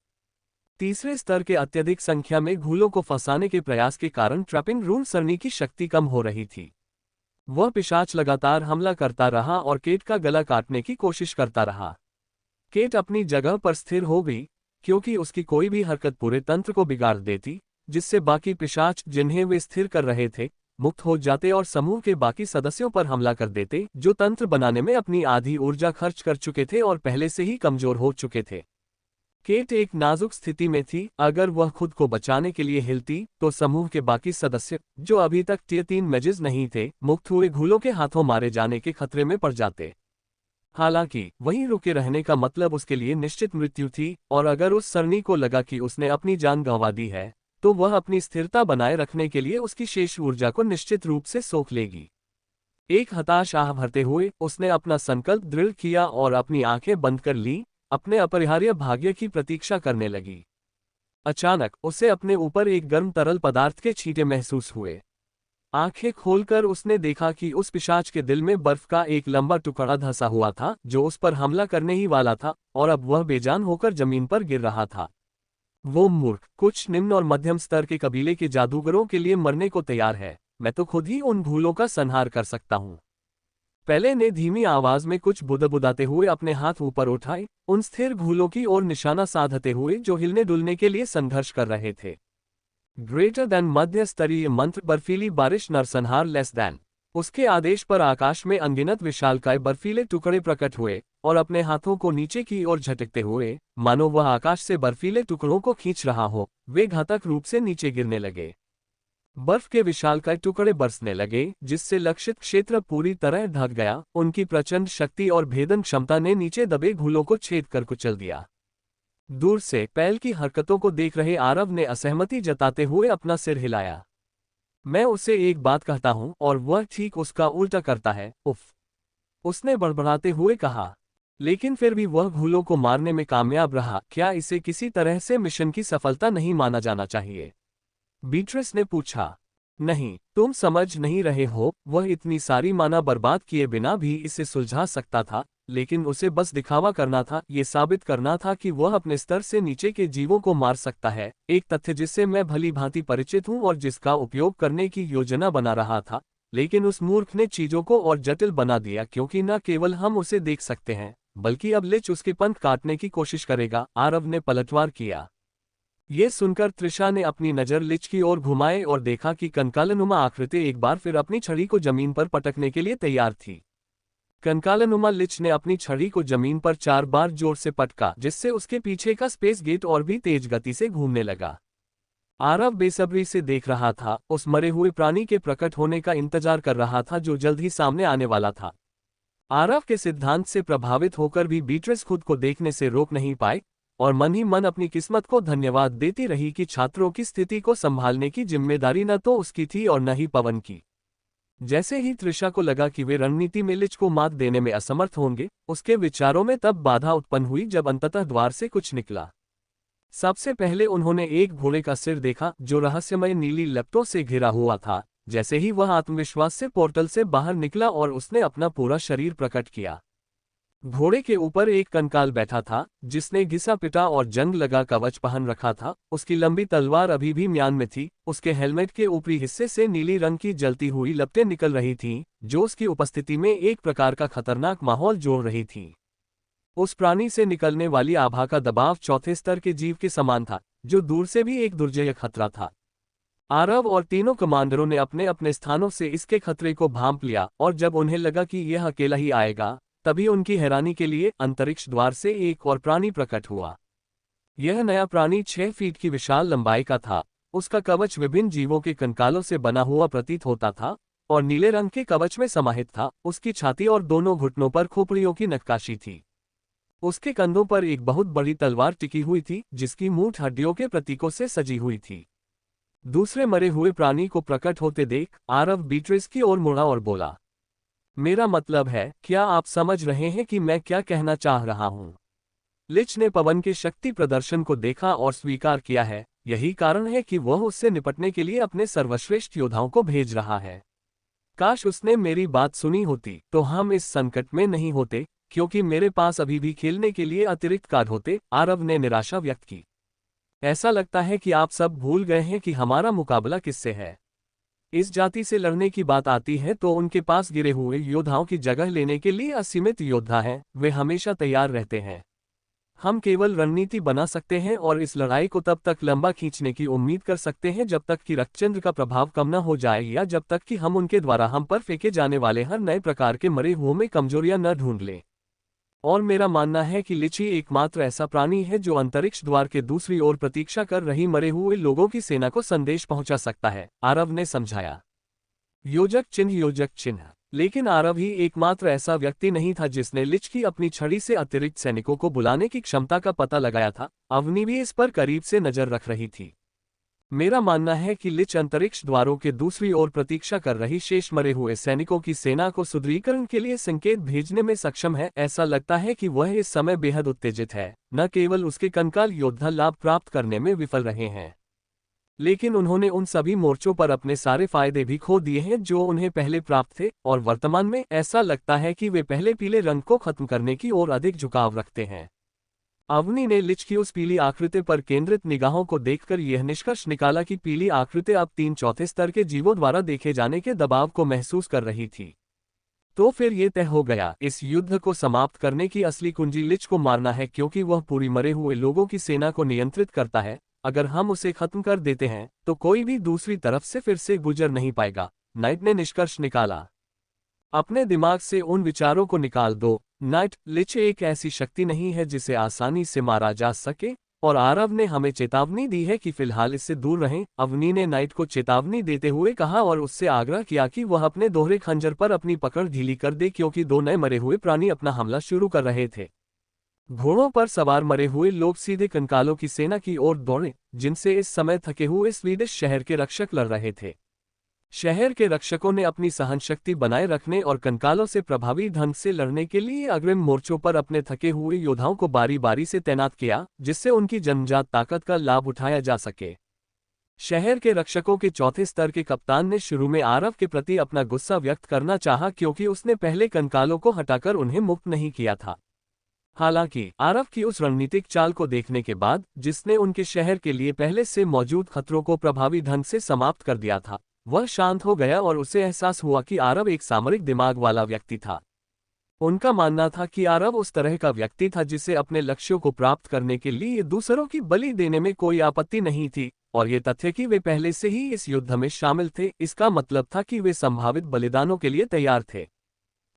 तीसरे स्तर के अत्यधिक संख्या में घूलों को फंसाने के प्रयास के कारण ट्रैपिंग रून सरनी की शक्ति कम हो रही थी। वह पिशाच लगातार हमला करता रहा और केट का गला काटने की कोशिश करता रहा। केट अपनी जगह पर स्थिर हो गई, क्योंकि उसकी कोई भी हरकत पूरे तंत्र को बिगाड़ देती, जिससे बाकी पिशाच जिन्हें वे स्थिर कर रहे थे मुक्त हो जाते और समूह के बाकी सदस्यों पर हमला कर देते, जो तंत्र बनाने में अपनी आधी ऊर्जा खर्च कर चुके थे और पहले से ही कमजोर हो चुके थे। केट एक नाजुक स्थिति में थी। अगर वह खुद को बचाने के लिए हिलती तो समूह के बाकी सदस्य, जो अभी तक टियर 3 मैजेस नहीं थे, मुक्त हुए घूलों के हाथों मारे जाने के खतरे में पड़ जाते। हालांकि वहीं रुके रहने का मतलब उसके लिए निश्चित मृत्यु थी, और अगर उस सरनी को लगा कि उसने अपनी जान गंवा दी है, तो वह अपनी स्थिरता बनाए रखने के लिए उसकी शेष ऊर्जा को निश्चित रूप से सोख लेगी। एक हताश आह भरते हुए उसने अपना संकल्प दृढ़ किया और अपनी आंखें बंद कर ली, अपने अपरिहार्य भाग्य की प्रतीक्षा करने लगी। अचानक उसे अपने ऊपर एक गर्म तरल पदार्थ के छींटे महसूस हुए। आंखें खोलकर उसने देखा कि उस पिशाच के दिल में बर्फ का एक लंबा टुकड़ा धंसा हुआ था, जो उस पर हमला करने ही वाला था, और अब वह बेजान होकर जमीन पर गिर रहा था। वो मूर्ख कुछ निम्न और मध्यम स्तर के कबीले के जादूगरों के लिए मरने को तैयार है। मैं तो खुद ही उन घूलों का संहार कर सकता हूँ। पहले ने धीमी आवाज में कुछ बुदबुदाते हुए अपने हाथ ऊपर उठाए, उन स्थिर घूलों की ओर निशाना साधते हुए जो हिलने डुलने के लिए संघर्ष कर रहे थे। ग्रेटर देन मध्य स्तरीय मंत्र बर्फीली बारिश नरसंहार लेस देन। उसके आदेश पर आकाश में अनगिनत विशालकाय बर्फीले टुकड़े प्रकट हुए और अपने हाथों को नीचे की ओर झटकते हुए, मानो वह आकाश से बर्फीले टुकड़ों को खींच रहा हो, वे घातक रूप से नीचे गिरने लगे। बर्फ के विशालकाय टुकड़े बरसने लगे, जिससे लक्षित क्षेत्र पूरी तरह ढक गया। उनकी प्रचंड शक्ति और भेदन क्षमता ने नीचे दबे घूलों को छेद कर कुचल दिया। दूर से पैल की हरकतों को देख रहे आरव ने असहमति जताते हुए अपना सिर हिलाया। मैं उसे एक बात कहता हूं और वह ठीक उसका उल्टा करता है। उफ, उसने बड़बड़ाते हुए कहा। लेकिन फिर भी वह घूलों को मारने में कामयाब रहा। क्या इसे किसी तरह से मिशन की सफलता नहीं माना जाना चाहिए? बीट्रिस ने पूछा। नहीं, तुम समझ नहीं रहे हो। वह इतनी सारी माना बर्बाद किए बिना भी इसे सुलझा सकता था, लेकिन उसे बस दिखावा करना था, ये साबित करना था कि वह अपने स्तर से नीचे के जीवों को मार सकता है। एक तथ्य जिससे मैं भली भांति परिचित हूं और जिसका उपयोग करने की योजना बना रहा था, लेकिन उस मूर्ख ने चीजों को और जटिल बना दिया, क्योंकि न केवल हम उसे देख सकते हैं, बल्कि अब लिच उसके पंख काटने की कोशिश करेगा। आरव ने पलटवार किया। ये सुनकर त्रिशा ने अपनी नजर लिच की ओर घुमाए और देखा कि कंकालनुमा आकृति एक बार फिर अपनी छड़ी को जमीन पर पटकने के लिए तैयार थी। कंकालनुमा लिच ने अपनी छड़ी को जमीन पर 4 बार जोर से पटका, जिससे उसके पीछे का स्पेस गेट और भी तेज गति से घूमने लगा। आरव बेसब्री से देख रहा था, उस मरे हुए प्राणी के प्रकट होने का इंतजार कर रहा था जो जल्द ही सामने आने वाला था। आरव के सिद्धांत से प्रभावित होकर भी बीट्रिस खुद को देखने से रोक नहीं पाए और मन ही मन अपनी किस्मत को धन्यवाद देती रही कि छात्रों की स्थिति को संभालने की जिम्मेदारी न तो उसकी थी और न ही पवन की। जैसे ही त्रिशा को लगा कि वे रणनीति में लिच को मात देने में असमर्थ होंगे, उसके विचारों में तब बाधा उत्पन्न हुई जब अंततः द्वार से कुछ निकला। सबसे पहले उन्होंने एक घोड़े का सिर देखा जो रहस्यमय नीली लपटों से घिरा हुआ था। जैसे ही वह आत्मविश्वास से पोर्टल से बाहर निकला और उसने अपना पूरा शरीर प्रकट किया। घोड़े के ऊपर एक कंकाल बैठा था, जिसने घिसा पिटा और जंग लगा कवच पहन रखा था। उसकी लंबी तलवार अभी भी म्यान में थी। उसके हेलमेट के ऊपरी हिस्से से नीली रंग की जलती हुई लपटें निकल रही थीं, जो उसकी उपस्थिति में एक प्रकार का खतरनाक माहौल जोड़ रही थीं। उस प्राणी से निकलने वाली आभा का दबाव चौथे स्तर के जीव के समान था, जो दूर से भी एक दुर्जय खतरा था। आरव और तीनों कमांडरों ने अपने अपने स्थानों से इसके खतरे को भांप लिया, और जब उन्हें लगा कि यह अकेला ही आएगा, तभी उनकी हैरानी के लिए अंतरिक्ष द्वार से एक और प्राणी प्रकट हुआ। यह नया प्राणी 6 फीट की विशाल लंबाई का था। उसका कवच विभिन्न जीवों के कंकालों से बना हुआ प्रतीत होता था और नीले रंग के कवच में समाहित था। उसकी छाती और दोनों घुटनों पर खोपड़ियों की नक्काशी थी। उसके कंधों पर एक बहुत बड़ी तलवार टिकी हुई थी जिसकी मूठ हड्डियों के प्रतीकों से सजी हुई थी। दूसरे मरे हुए प्राणी को प्रकट होते देख आरव बीट्रिस की ओर मुड़ा और बोला, मेरा मतलब है, क्या आप समझ रहे हैं कि मैं क्या कहना चाह रहा हूं? लिच ने पवन के शक्ति प्रदर्शन को देखा और स्वीकार किया है, यही कारण है कि वह उससे निपटने के लिए अपने सर्वश्रेष्ठ योद्धाओं को भेज रहा है। काश उसने मेरी बात सुनी होती तो हम इस संकट में नहीं होते, क्योंकि मेरे पास अभी भी खेलने के लिए अतिरिक्त कार्ड होते। आरव ने निराशा व्यक्त की। ऐसा लगता है कि आप सब भूल गए हैं कि हमारा मुकाबला किससे है। इस जाति से लड़ने की बात आती है तो उनके पास गिरे हुए योद्धाओं की जगह लेने के लिए असीमित योद्धा हैं, वे हमेशा तैयार रहते हैं। हम केवल रणनीति बना सकते हैं और इस लड़ाई को तब तक लंबा खींचने की उम्मीद कर सकते हैं जब तक कि रक्तचंद्र का प्रभाव कम न हो जाए या जब तक कि हम उनके द्वारा हम पर फेंके जाने वाले हर नए प्रकार के मरे हुओं में कमजोरियां न ढूंढ लें। और मेरा मानना है कि लिची एकमात्र ऐसा प्राणी है जो अंतरिक्ष द्वार के दूसरी ओर प्रतीक्षा कर रही मरे हुए लोगों की सेना को संदेश पहुंचा सकता है, आरव ने समझाया। योजक चिन्ह। लेकिन आरव ही एकमात्र ऐसा व्यक्ति नहीं था जिसने लिच की अपनी छड़ी से अतिरिक्त सैनिकों को बुलाने की क्षमता का पता लगाया था। अवनी भी इस पर करीब से नजर रख रही थी। मेरा मानना है कि लिच अंतरिक्ष द्वारों के दूसरी ओर प्रतीक्षा कर रही शेष मरे हुए सैनिकों की सेना को सुदृढ़ीकरण के लिए संकेत भेजने में सक्षम है। ऐसा लगता है कि वह इस समय बेहद उत्तेजित है। न केवल उसके कंकाल योद्धा लाभ प्राप्त करने में विफल रहे हैं, लेकिन उन्होंने उन सभी मोर्चों पर अपने सारे फायदे भी खो दिए हैं जो उन्हें पहले प्राप्त थे, और वर्तमान में ऐसा लगता है कि वे पहले पीले रंग को खत्म करने की ओर अधिक झुकाव रखते हैं। अवनी ने लिच की उस पीली आकृति पर केंद्रित निगाहों को देखकर यह निष्कर्ष निकाला कि पीली आकृति अब 3/4 स्तर के जीवों द्वारा देखे जाने के दबाव को महसूस कर रही थी। तो फिर ये तय हो गया, इस युद्ध को समाप्त करने की असली कुंजी लिच को मारना है, क्योंकि वह पूरी मरे हुए लोगों की सेना को नियंत्रित करता है। अगर हम उसे खत्म कर देते हैं तो कोई भी दूसरी तरफ से फिर से गुजर नहीं पाएगा, नाइट ने निष्कर्ष निकाला। अपने दिमाग से उन विचारों को निकाल दो, नाइट। लिच एक ऐसी शक्ति नहीं है जिसे आसानी से मारा जा सके, और आरव ने हमें चेतावनी दी है कि फिलहाल इससे दूर रहें। अवनी ने नाइट को चेतावनी देते हुए कहा और उससे आग्रह किया कि वह अपने दोहरे खंजर पर अपनी पकड़ ढीली कर दे, क्योंकि 2 नए मरे हुए प्राणी अपना हमला शुरू कर रहे थे। घोड़ों पर सवार मरे हुए लोग सीधे कंकालों की सेना की ओर दौड़े, जिनसे इस समय थके हुए स्वीडिश शहर के रक्षक लड़ रहे थे। शहर के रक्षकों ने अपनी सहनशक्ति बनाए रखने और कंकालों से प्रभावी ढंग से लड़ने के लिए अग्रिम मोर्चों पर अपने थके हुए योद्धाओं को बारी बारी से तैनात किया, जिससे उनकी जन्मजात ताकत का लाभ उठाया जा सके। शहर के रक्षकों के 4थे स्तर के कप्तान ने शुरू में आरव के प्रति अपना गुस्सा व्यक्त करना चाहा, क्योंकि उसने पहले कंकालों को हटाकर उन्हें मुक्त नहीं किया था। हालांकि आरव की उस रणनीतिक चाल को देखने के बाद, जिसने उनके शहर के लिए पहले से मौजूद खतरों को प्रभावी ढंग से समाप्त कर दिया था, वह शांत हो गया और उसे एहसास हुआ कि आरव एक सामरिक दिमाग वाला व्यक्ति था। उनका मानना था कि आरव उस तरह का व्यक्ति था जिसे अपने लक्ष्यों को प्राप्त करने के लिए दूसरों की बलि देने में कोई आपत्ति नहीं थी, और ये तथ्य कि वे पहले से ही इस युद्ध में शामिल थे, इसका मतलब था कि वे संभावित बलिदानों के लिए तैयार थे।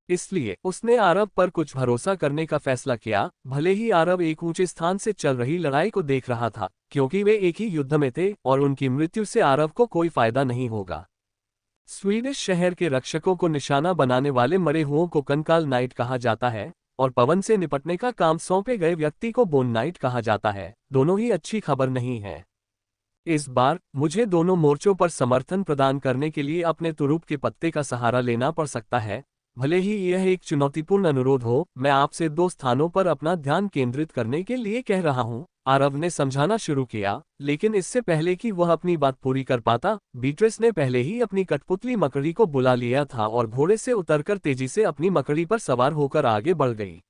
इसलिए उसने आरव पर कुछ भरोसा करने का फैसला किया, भले ही आरव एक ऊंचे स्थान से चल रही लड़ाई को देख रहा था, क्योंकि वे एक ही युद्ध में थे और उनकी मृत्यु से आरव को कोई फायदा नहीं होगा। स्वीडिश शहर के रक्षकों को निशाना बनाने वाले मरे हुओं को कंकाल नाइट कहा जाता है, और पवन से निपटने का काम सौंपे गए व्यक्ति को बोन नाइट कहा जाता है। दोनों ही अच्छी खबर नहीं है। इस बार मुझे दोनों मोर्चों पर समर्थन प्रदान करने के लिए अपने तुरुप के पत्ते का सहारा लेना पड़ सकता है। भले ही यह एक चुनौतीपूर्ण अनुरोध हो, मैं आपसे 2 स्थानों पर अपना ध्यान केंद्रित करने के लिए कह रहा हूं, आरव ने समझाना शुरू किया। लेकिन इससे पहले कि वह अपनी बात पूरी कर पाता, बीट्रिस ने पहले ही अपनी कठपुतली मकड़ी को बुला लिया था और घोड़े से उतरकर तेजी से अपनी मकड़ी पर सवार होकर आगे बढ़ गई।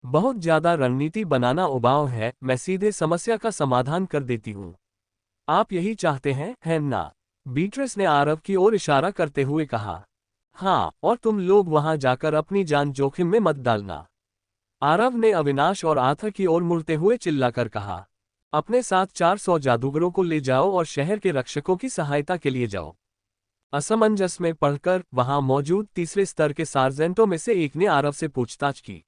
बहुत ज्यादा रणनीति बनाना उबाऊ है, मैं सीधे समस्या का समाधान कर देती हूँ। आप यही चाहते हैं, है ना? बीट्रिस ने आरव की ओर इशारा करते हुए कहा। हाँ, और तुम लोग वहां जाकर अपनी जान जोखिम में मत डालना, आरव ने अविनाश और आथर की ओर मुड़ते हुए चिल्लाकर कहा। अपने साथ 400 जादूगरों को ले जाओ और शहर के रक्षकों की सहायता के लिए जाओ। असमंजस में पढ़कर वहां मौजूद तीसरे स्तर के सार्जेंटों में से एक ने आरव से पूछताछ की।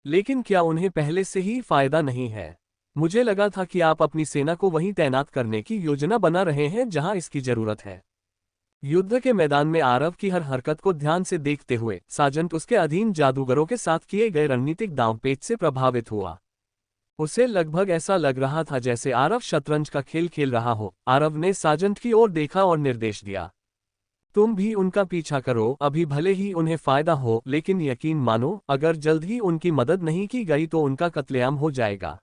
लेकिन क्या उन्हें पहले से ही फायदा नहीं है? मुझे लगा था कि आप अपनी सेना को वहीं तैनात करने की योजना बना रहे हैं जहां इसकी जरूरत है। युद्ध के मैदान में आरव की हर हरकत को ध्यान से देखते हुए साजंत उसके अधीन जादूगरों के साथ किए गए रणनीतिक दांवपेच से प्रभावित हुआ। उसे लगभग ऐसा लग रहा था जैसे आरव शतरंज का खेल खेल रहा हो। आरव ने साजंत की ओर देखा और निर्देश दिया, तुम भी उनका पीछा करो, अभी भले ही उन्हें फायदा हो, लेकिन यकीन मानो अगर जल्द ही उनकी मदद नहीं की गई तो उनका कत्लेआम हो जाएगा।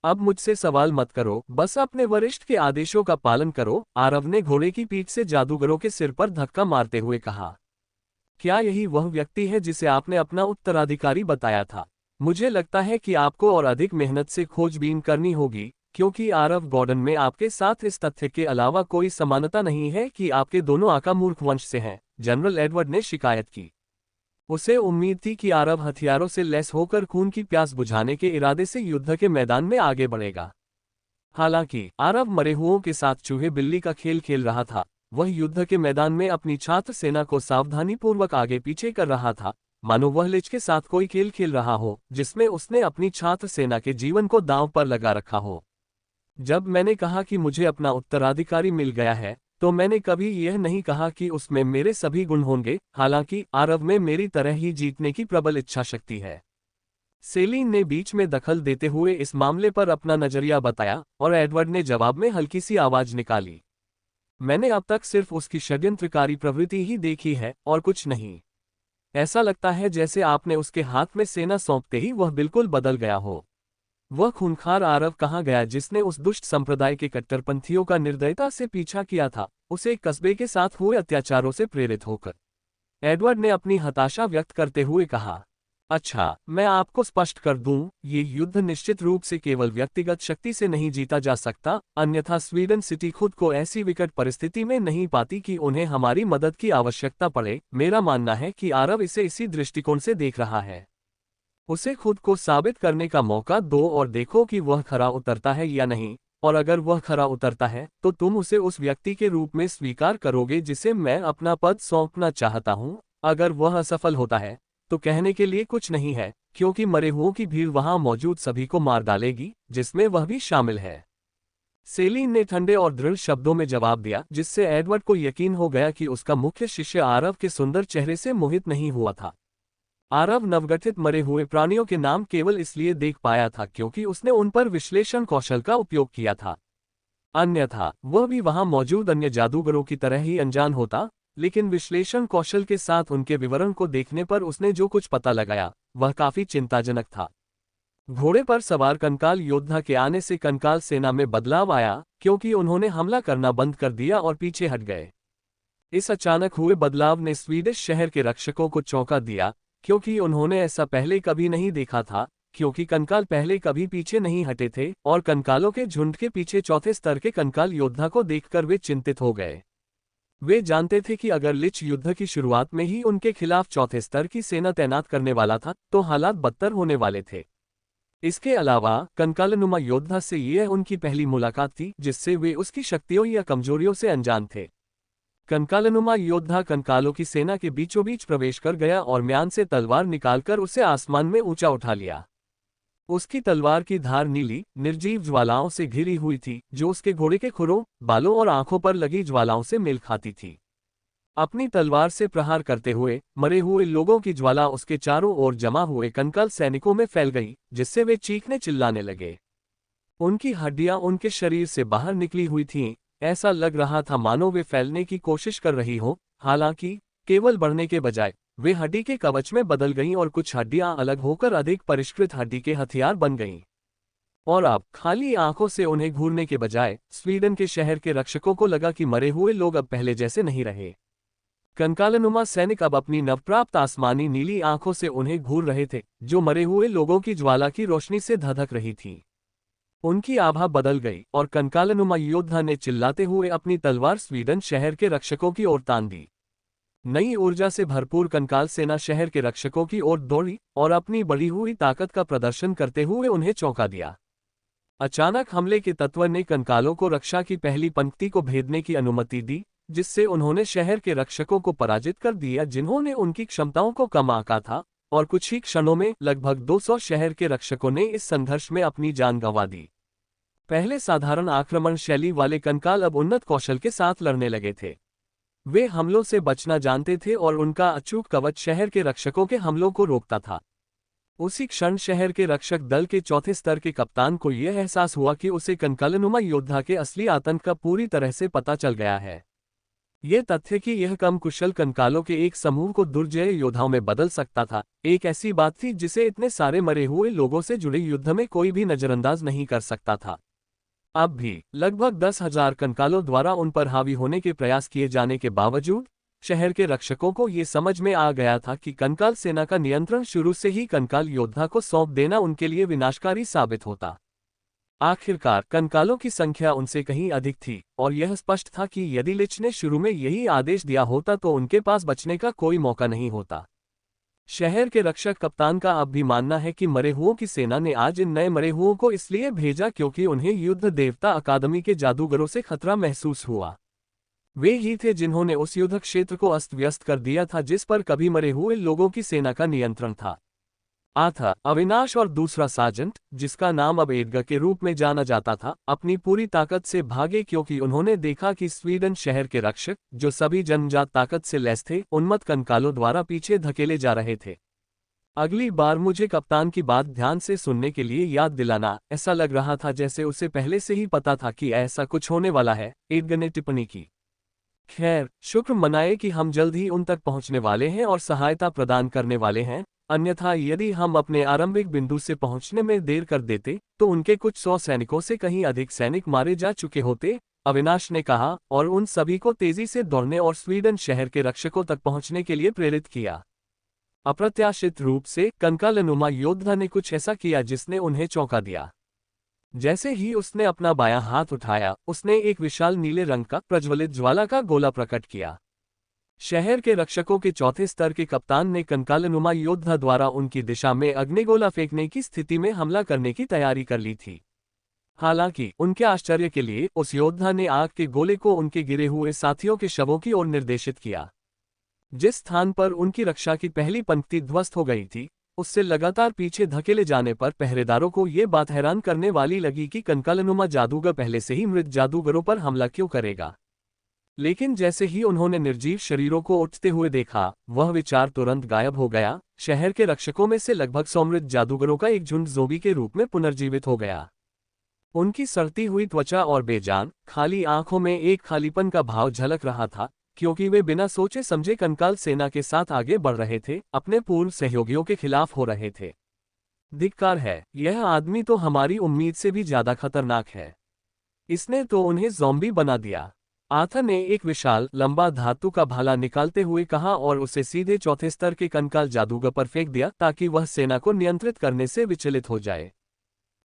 अब मुझसे सवाल मत करो, बस अपने वरिष्ठ के आदेशों का पालन करो। आरव ने घोड़े की पीठ से जादूगरों के सिर पर धक्का मारते हुए कहा, क्या यही वह व्यक्ति है जिसे आपने अपना उत्तराधिकारी बताया था? मुझे लगता है कि आपको और अधिक मेहनत से खोजबीन करनी होगी, क्योंकि आरव गॉर्डन में आपके साथ इस तथ्य के अलावा कोई समानता नहीं है कि आपके दोनों आका मूर्ख वंश से हैं। जनरल एडवर्ड ने शिकायत की। उसे उम्मीद थी कि आरव हथियारों से लैस होकर खून की प्यास बुझाने के इरादे से युद्ध के मैदान में आगे बढ़ेगा। हालांकि आरव मरे हुओं के साथ चूहे बिल्ली का खेल खेल रहा था। वह युद्ध के मैदान में अपनी छात्र सेना को सावधानीपूर्वक आगे पीछे कर रहा था, मानो वह लिच के साथ कोई खेल खेल रहा हो जिसमें उसने अपनी छात्र सेना के जीवन को दांव पर लगा रखा हो। जब मैंने कहा कि मुझे अपना उत्तराधिकारी मिल गया है, तो मैंने कभी यह नहीं कहा कि उसमें मेरे सभी गुण होंगे। हालांकि आरव में मेरी तरह ही जीतने की प्रबल इच्छा शक्ति है। सेलिन ने बीच में दखल देते हुए इस मामले पर अपना नजरिया बताया और एडवर्ड ने जवाब में हल्की सी आवाज निकाली, मैंने अब तक सिर्फ उसकी षड्यंत्रकारी प्रवृत्ति ही देखी है और कुछ नहीं। ऐसा लगता है जैसे आपने उसके हाथ में सेना सौंपते ही वह बिल्कुल बदल गया हो। वह खूंखार आरव कहाँ गया जिसने उस दुष्ट संप्रदाय के कट्टरपंथियों का निर्दयता से पीछा किया था, उसे एक कस्बे के साथ हुए अत्याचारों से प्रेरित होकर? एडवर्ड ने अपनी हताशा व्यक्त करते हुए कहा, अच्छा, मैं आपको स्पष्ट कर दूं, ये युद्ध निश्चित रूप से केवल व्यक्तिगत शक्ति से नहीं जीता जा सकता, अन्यथा स्वीडन सिटी खुद को ऐसी विकट परिस्थिति में नहीं पाती कि उन्हें हमारी मदद की आवश्यकता पड़े। मेरा मानना है कि आरव इसे इसी दृष्टिकोण से देख रहा है। उसे खुद को साबित करने का मौका दो और देखो कि वह खरा उतरता है या नहीं, और अगर वह खरा उतरता है तो तुम उसे उस व्यक्ति के रूप में स्वीकार करोगे जिसे मैं अपना पद सौंपना चाहता हूं। अगर वह असफल होता है तो कहने के लिए कुछ नहीं है, क्योंकि मरे हुओं की भीड़ वहां मौजूद सभी को मार डालेगी, जिसमें वह भी शामिल है। सेलिन ने ठंडे और दृढ़ शब्दों में जवाब दिया, जिससे एडवर्ड को यकीन हो गया कि उसका मुख्य शिष्य आरव के सुंदर चेहरे से मोहित नहीं हुआ था। आरव नवगठित मरे हुए प्राणियों के नाम केवल इसलिए देख पाया था क्योंकि उसने उन पर विश्लेषण कौशल का उपयोग किया था, अन्यथा वह भी वहां मौजूद अन्य जादूगरों की तरह ही अनजान होता। लेकिन विश्लेषण कौशल के साथ उनके विवरण को देखने पर उसने जो कुछ पता लगाया वह काफी चिंताजनक था। घोड़े पर सवार कंकाल योद्धा के आने से कंकाल सेना में बदलाव आया, क्योंकि उन्होंने हमला करना बंद कर दिया और पीछे हट गए। इस अचानक हुए बदलाव ने स्वीडिश शहर के रक्षकों को चौंका दिया, क्योंकि उन्होंने ऐसा पहले कभी नहीं देखा था, क्योंकि कंकाल पहले कभी पीछे नहीं हटे थे और कंकालों के झुंड के पीछे चौथे स्तर के कंकाल योद्धा को देखकर वे चिंतित हो गए। वे जानते थे कि अगर लिच युद्ध की शुरुआत में ही उनके खिलाफ चौथे स्तर की सेना तैनात करने वाला था तो हालात बदतर होने वाले थे। इसके अलावा कंकालनुमा योद्धा से यह उनकी पहली मुलाकात थी जिससे वे उसकी शक्तियों या कमजोरियों से अनजान थे। कंकालनुमा योद्धा कंकालों की सेना के बीचों बीच प्रवेश कर गया और म्यान से तलवार निकालकर उसे आसमान में ऊंचा उठा लिया। उसकी तलवार की धार नीली निर्जीव ज्वालाओं से घिरी हुई थी, जो उसके घोड़े के खुरों, बालों और आंखों पर लगी ज्वालाओं से मेल खाती थी। अपनी तलवार से प्रहार करते हुए मरे हुए लोगों की ज्वाला उसके चारों ओर जमा हुए कंकाल सैनिकों में फैल गई, जिससे वे चीखने चिल्लाने लगे। उनकी हड्डियां उनके शरीर से बाहर निकली हुई थीं। ऐसा लग रहा था मानो वे फैलने की कोशिश कर रही हो, हालांकि केवल बढ़ने के बजाय वे हड्डी के कवच में बदल गईं और कुछ हड्डियां अलग होकर अधिक परिष्कृत हड्डी के हथियार बन गईं। और अब खाली आंखों से उन्हें घूरने के बजाय स्वीडन के शहर के रक्षकों को लगा कि मरे हुए लोग अब पहले जैसे नहीं रहे। कंकालनुमा सैनिक अब अपनी नवप्राप्त आसमानी नीली आंखों से उन्हें घूर रहे थे, जो मरे हुए लोगों की ज्वाला की रोशनी से धधक रही थी। उनकी आभा बदल गई और कंकालनुमा योद्धा ने चिल्लाते हुए अपनी तलवार स्वीडन शहर के रक्षकों की ओर तान दी। नई ऊर्जा से भरपूर कंकाल सेना शहर के रक्षकों की ओर दौड़ी और अपनी बढ़ी हुई ताकत का प्रदर्शन करते हुए उन्हें चौंका दिया। अचानक हमले के तत्वर ने कंकालों को रक्षा की पहली पंक्ति को भेदने की अनुमति दी, जिससे उन्होंने शहर के रक्षकों को पराजित कर दिया जिन्होंने उनकी क्षमताओं को कम आंका था, और कुछ ही क्षणों में लगभग 200 शहर के रक्षकों ने इस संघर्ष में अपनी जान गंवा दी। पहले साधारण आक्रमण शैली वाले कंकाल अब उन्नत कौशल के साथ लड़ने लगे थे। वे हमलों से बचना जानते थे और उनका अचूक कवच शहर के रक्षकों के हमलों को रोकता था। उसी क्षण शहर के रक्षक दल के चौथे स्तर के कप्तान को यह एहसास हुआ कि उसे कंकालनुमा योद्धा के असली आतंक का पूरी तरह से पता चल गया है। ये तथ्य कि यह कम कुशल कंकालों के एक समूह को दुर्जय योद्धाओं में बदल सकता था, एक ऐसी बात थी जिसे इतने सारे मरे हुए लोगों से जुड़े युद्ध में कोई भी नजरअंदाज नहीं कर सकता था। अब भी लगभग 10,000 कंकालों द्वारा उन पर हावी होने के प्रयास किए जाने के बावजूद शहर के रक्षकों को ये समझ में आ गया था कि कंकाल सेना का नियंत्रण शुरू से ही कंकाल योद्धा को सौंप देना उनके लिए विनाशकारी साबित होता। आखिरकार कंकालों की संख्या उनसे कहीं अधिक थी और यह स्पष्ट था कि यदि लिच ने शुरू में यही आदेश दिया होता तो उनके पास बचने का कोई मौका नहीं होता। शहर के रक्षक कप्तान का अब भी मानना है कि मरे हुओं की सेना ने आज इन नए मरे हुओं को इसलिए भेजा क्योंकि उन्हें युद्ध देवता अकादमी के जादूगरों से खतरा महसूस हुआ। वे ही थे जिन्होंने उस युद्ध क्षेत्र को अस्त व्यस्त कर दिया था जिस पर कभी मरे हुए लोगों की सेना का नियंत्रण था। आथा, अविनाश और दूसरा सार्जेंट, जिसका नाम अब एडगर के रूप में जाना जाता था, अपनी पूरी ताकत से भागे क्योंकि उन्होंने देखा कि स्वीडन शहर के रक्षक, जो सभी जन्मजात ताकत से लैस थे, उन्मत्त कंकालों द्वारा पीछे धकेले जा रहे थे। अगली बार मुझे कप्तान की बात ध्यान से सुनने के लिए याद दिलाना। ऐसा लग रहा था जैसे उसे पहले से ही पता था कि ऐसा कुछ होने वाला है, एडगर ने टिप्पणी की। खैर, शुक्र मनाए कि हम जल्द ही उन तक पहुंचने वाले हैं और सहायता प्रदान करने वाले हैं, अन्यथा यदि हम अपने आरंभिक बिंदु से पहुंचने में देर कर देते तो उनके कुछ 100 सैनिकों से कहीं अधिक सैनिक मारे जा चुके होते, अविनाश ने कहा और उन सभी को तेजी से दौड़ने और स्वीडन शहर के रक्षकों तक पहुंचने के लिए प्रेरित किया। अप्रत्याशित रूप से कंकालनुमा योद्धा ने कुछ ऐसा किया जिसने उन्हें चौंका दिया। जैसे ही उसने अपना बायां हाथ उठाया, उसने एक विशाल नीले रंग का प्रज्वलित ज्वाला का गोला प्रकट किया। शहर के रक्षकों के चौथे स्तर के कप्तान ने कंकालनुमा योद्धा द्वारा उनकी दिशा में अग्निगोला फेंकने की स्थिति में हमला करने की तैयारी कर ली थी। हालांकि उनके आश्चर्य के लिए उस योद्धा ने आग के गोले को उनके गिरे हुए साथियों के शवों की ओर निर्देशित किया। जिस स्थान पर उनकी रक्षा की पहली पंक्ति ध्वस्त हो गई थी, उससे लगातार पीछे धकेले जाने पर पहरेदारों को ये बात हैरान करने वाली लगी कि कंकालनुमा जादूगर पहले से ही मृत जादूगरों पर हमला क्यों करेगा। लेकिन जैसे ही उन्होंने निर्जीव शरीरों को उठते हुए देखा, वह विचार तुरंत गायब हो गया। शहर के रक्षकों में से लगभग 100 मृत जादूगरों का एक झुंड ज़ोंबी के रूप में पुनर्जीवित हो गया। उनकी सड़ती हुई त्वचा और बेजान, खाली आंखों में एक खालीपन का भाव झलक रहा था, क्योंकि वे बिना सोचे समझे कंकाल सेना के साथ आगे बढ़ रहे थे, अपने पूर्व सहयोगियों के खिलाफ हो रहे थे। धिक्कार है, यह आदमी तो हमारी उम्मीद से भी ज्यादा खतरनाक है। इसने तो उन्हें ज़ॉम्बी बना दिया। आथर ने एक विशाल लंबा धातु का भाला निकालते हुए कहा और उसे सीधे चौथे स्तर के कंकाल जादूगर पर फेंक दिया ताकि वह सेना को नियंत्रित करने से विचलित हो जाए।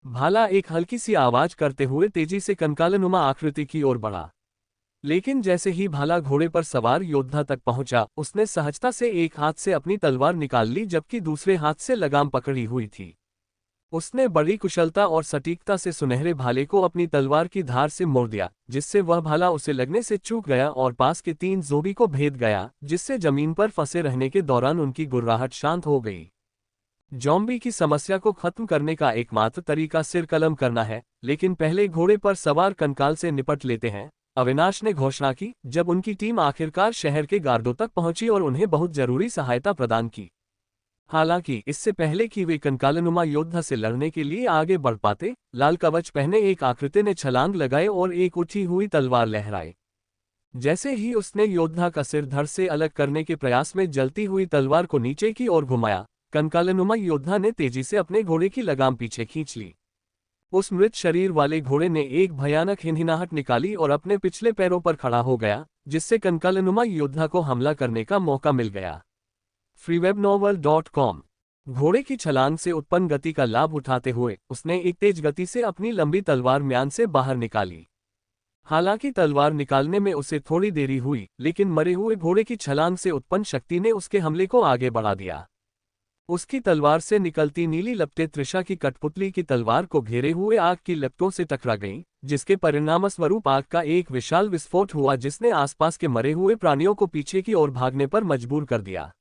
भाला एक हल्की सी आवाज करते हुए तेजी से कंकालनुमा आकृति की ओर बढ़ा। लेकिन जैसे ही भाला घोड़े पर सवार योद्धा तक पहुंचा, उसने सहजता से एक हाथ से अपनी तलवार निकाल ली जबकि दूसरे हाथ से लगाम पकड़ी हुई थी। उसने बड़ी कुशलता और सटीकता से सुनहरे भाले को अपनी तलवार की धार से मोड़ दिया, जिससे वह भाला उसे लगने से चूक गया और पास के 3 ज़ोंबी को भेद गया, जिससे जमीन पर फंसे रहने के दौरान उनकी गुर्राहट शांत हो गई। ज़ॉम्बी की समस्या को खत्म करने का एकमात्र तरीका सिर कलम करना है, लेकिन पहले घोड़े पर सवार कंकाल से निपट लेते हैं, अविनाश ने घोषणा की जब उनकी टीम आखिरकार शहर के गार्डों तक पहुंची और उन्हें बहुत जरूरी सहायता प्रदान की। हालांकि इससे पहले कि वे कंकालनुमा योद्धा से लड़ने के लिए आगे बढ़ पाते, लाल कवच पहने एक आकृति ने छलांग लगाए और एक उठी हुई तलवार लहराई। जैसे ही उसने योद्धा का सिर धड़ से अलग करने के प्रयास में जलती हुई तलवार को नीचे की ओर घुमाया, कंकालनुमा योद्धा ने तेजी से अपने घोड़े की लगाम पीछे खींच ली। उस मृत शरीर वाले घोड़े ने एक भयानक हिनहिनाहट निकाली और अपने पिछले पैरों पर खड़ा हो गया, जिससे कंकालनुमा योद्धा को हमला करने का मौका मिल गया। freewebnovel.com। घोड़े की छलांग से उत्पन्न गति का लाभ उठाते हुए उसने एक तेज गति से अपनी लंबी तलवार म्यान से बाहर निकाली। हालांकि तलवार निकालने में उसे थोड़ी देरी हुई, लेकिन मरे हुए घोड़े की छलांग से उत्पन्न शक्ति ने उसके हमले को आगे बढ़ा दिया। उसकी तलवार से निकलती नीली लपटें त्रिशा की कठपुतली की तलवार को घेरे हुए आग की लपटों से टकरा गईं, जिसके परिणामस्वरूप आग का एक विशाल विस्फोट हुआ जिसने आसपास के मरे हुए प्राणियों को पीछे की ओर भागने पर मजबूर कर दिया।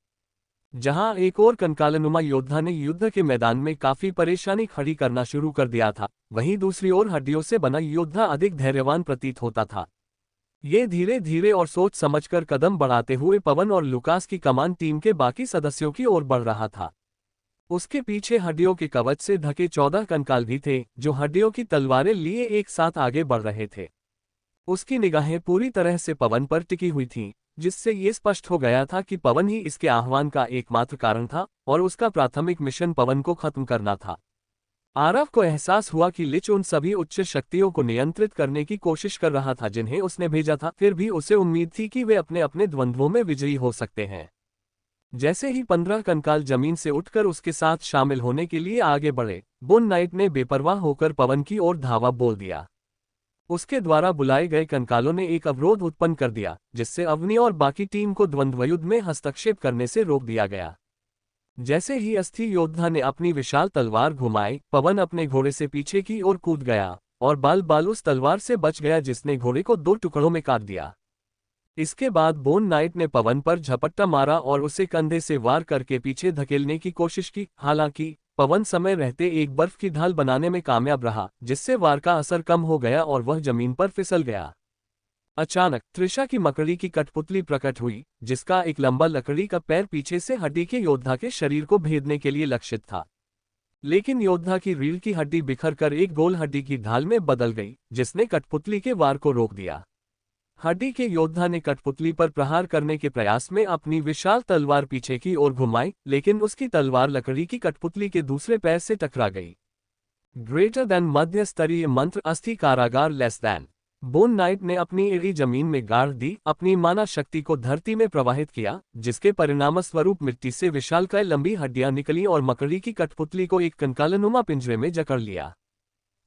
जहां एक और कंकालनुमा योद्धा ने युद्ध के मैदान में काफी परेशानी खड़ी करना शुरू कर दिया था, वहीं दूसरी ओर हड्डियों से बना योद्धा अधिक धैर्यवान प्रतीत होता था। ये धीरे धीरे और सोच समझकर कदम बढ़ाते हुए पवन और लुकास की कमान टीम के बाकी सदस्यों की ओर बढ़ रहा था। उसके पीछे हड्डियों के कवच से ढके 14 कंकाल भी थे, जो हड्डियों की तलवारें लिए एक साथ आगे बढ़ रहे थे। उसकी निगाहें पूरी तरह से पवन पर टिकी हुई थीं, जिससे ये स्पष्ट हो गया था कि पवन ही इसके आह्वान का एकमात्र कारण था और उसका प्राथमिक मिशन पवन को खत्म करना था। आरव को एहसास हुआ कि लिच उन सभी उच्च शक्तियों को नियंत्रित करने की कोशिश कर रहा था जिन्हें उसने भेजा था, फिर भी उसे उम्मीद थी कि वे अपने अपने द्वंद्वों में विजयी हो सकते हैं। जैसे ही 15 कंकाल जमीन से उठकर उसके साथ शामिल होने के लिए आगे बढ़े, बोन नाइट ने बेपरवाह होकर पवन की ओर धावा बोल दिया। उसके द्वारा बुलाए गए कंकालों ने एक अवरोध उत्पन्न कर दिया, जिससे अवनी और बाकी टीम को द्वंद्वयुद्ध में हस्तक्षेप करने से रोक दिया गया। जैसे ही अस्थि योद्धा ने अपनी विशाल तलवार घुमाई, पवन अपने घोड़े से पीछे की ओर कूद गया और बाल बाल उस तलवार से बच गया जिसने घोड़े को 2 टुकड़ों में काट दिया। इसके बाद बोन नाइट ने पवन पर झपट्टा मारा और उसे कंधे से वार करके पीछे धकेलने की कोशिश की। हालांकि पवन समय रहते एक बर्फ की ढाल बनाने में कामयाब रहा, जिससे वार का असर कम हो गया और वह जमीन पर फिसल गया। अचानक त्रिशा की मकड़ी की कठपुतली प्रकट हुई, जिसका एक लंबा लकड़ी का पैर पीछे से हड्डी के योद्धा के शरीर को भेदने के लिए लक्षित था। लेकिन योद्धा की रीढ़ की हड्डी बिखर कर एक गोल हड्डी की ढाल में बदल गई, जिसने कठपुतली के वार को रोक दिया। हड्डी के योद्धा ने कठपुतली पर प्रहार करने के प्रयास में अपनी विशाल तलवार पीछे की ओर घुमाई, लेकिन उसकी तलवार लकड़ी की कठपुतली के दूसरे पैर से टकरा गई। ग्रेटर देन मध्य स्तरीय मंत्र अस्थि कारागार लेस देन। बोन नाइट ने अपनी एड़ी जमीन में गाड़ दी, अपनी माना शक्ति को धरती में प्रवाहित किया, जिसके परिणामस्वरूप मिट्टी से विशालकाय लंबी हड्डियां निकली और मकड़ी की कठपुतली को एक कंकालनुमा पिंजरे में जकड़ लिया।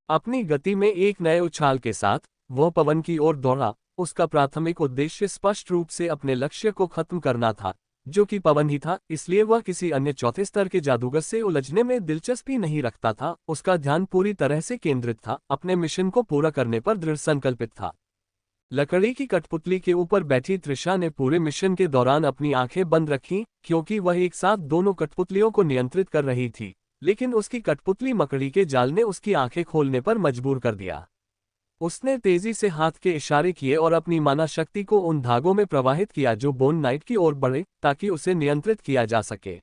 अपनी गति में एक नए उछाल के साथ वह पवन की ओर दौड़ा। उसका प्राथमिक उद्देश्य स्पष्ट रूप से अपने लक्ष्य को खत्म करना था, जो कि पवन ही था, इसलिए वह किसी अन्य चौथे स्तर के जादूगर से उलझने में दिलचस्पी नहीं रखता था। उसका ध्यान पूरी तरह से केंद्रित था, अपने मिशन को पूरा करने पर दृढ़ संकल्पित था। लकड़ी की कठपुतली के ऊपर बैठी त्रिशा ने पूरे मिशन के दौरान अपनी आंखें बंद रखीं, क्योंकि वह एक साथ दोनों कठपुतलियों को नियंत्रित कर रही थी, लेकिन उसकी कठपुतली मकड़ी के जाल ने उसकी आंखें खोलने पर मजबूर कर दिया। उसने तेजी से हाथ के इशारे किए और अपनी माना शक्ति को उन धागों में प्रवाहित किया जो बोन नाइट की ओर बढ़े, ताकि उसे नियंत्रित किया जा सके।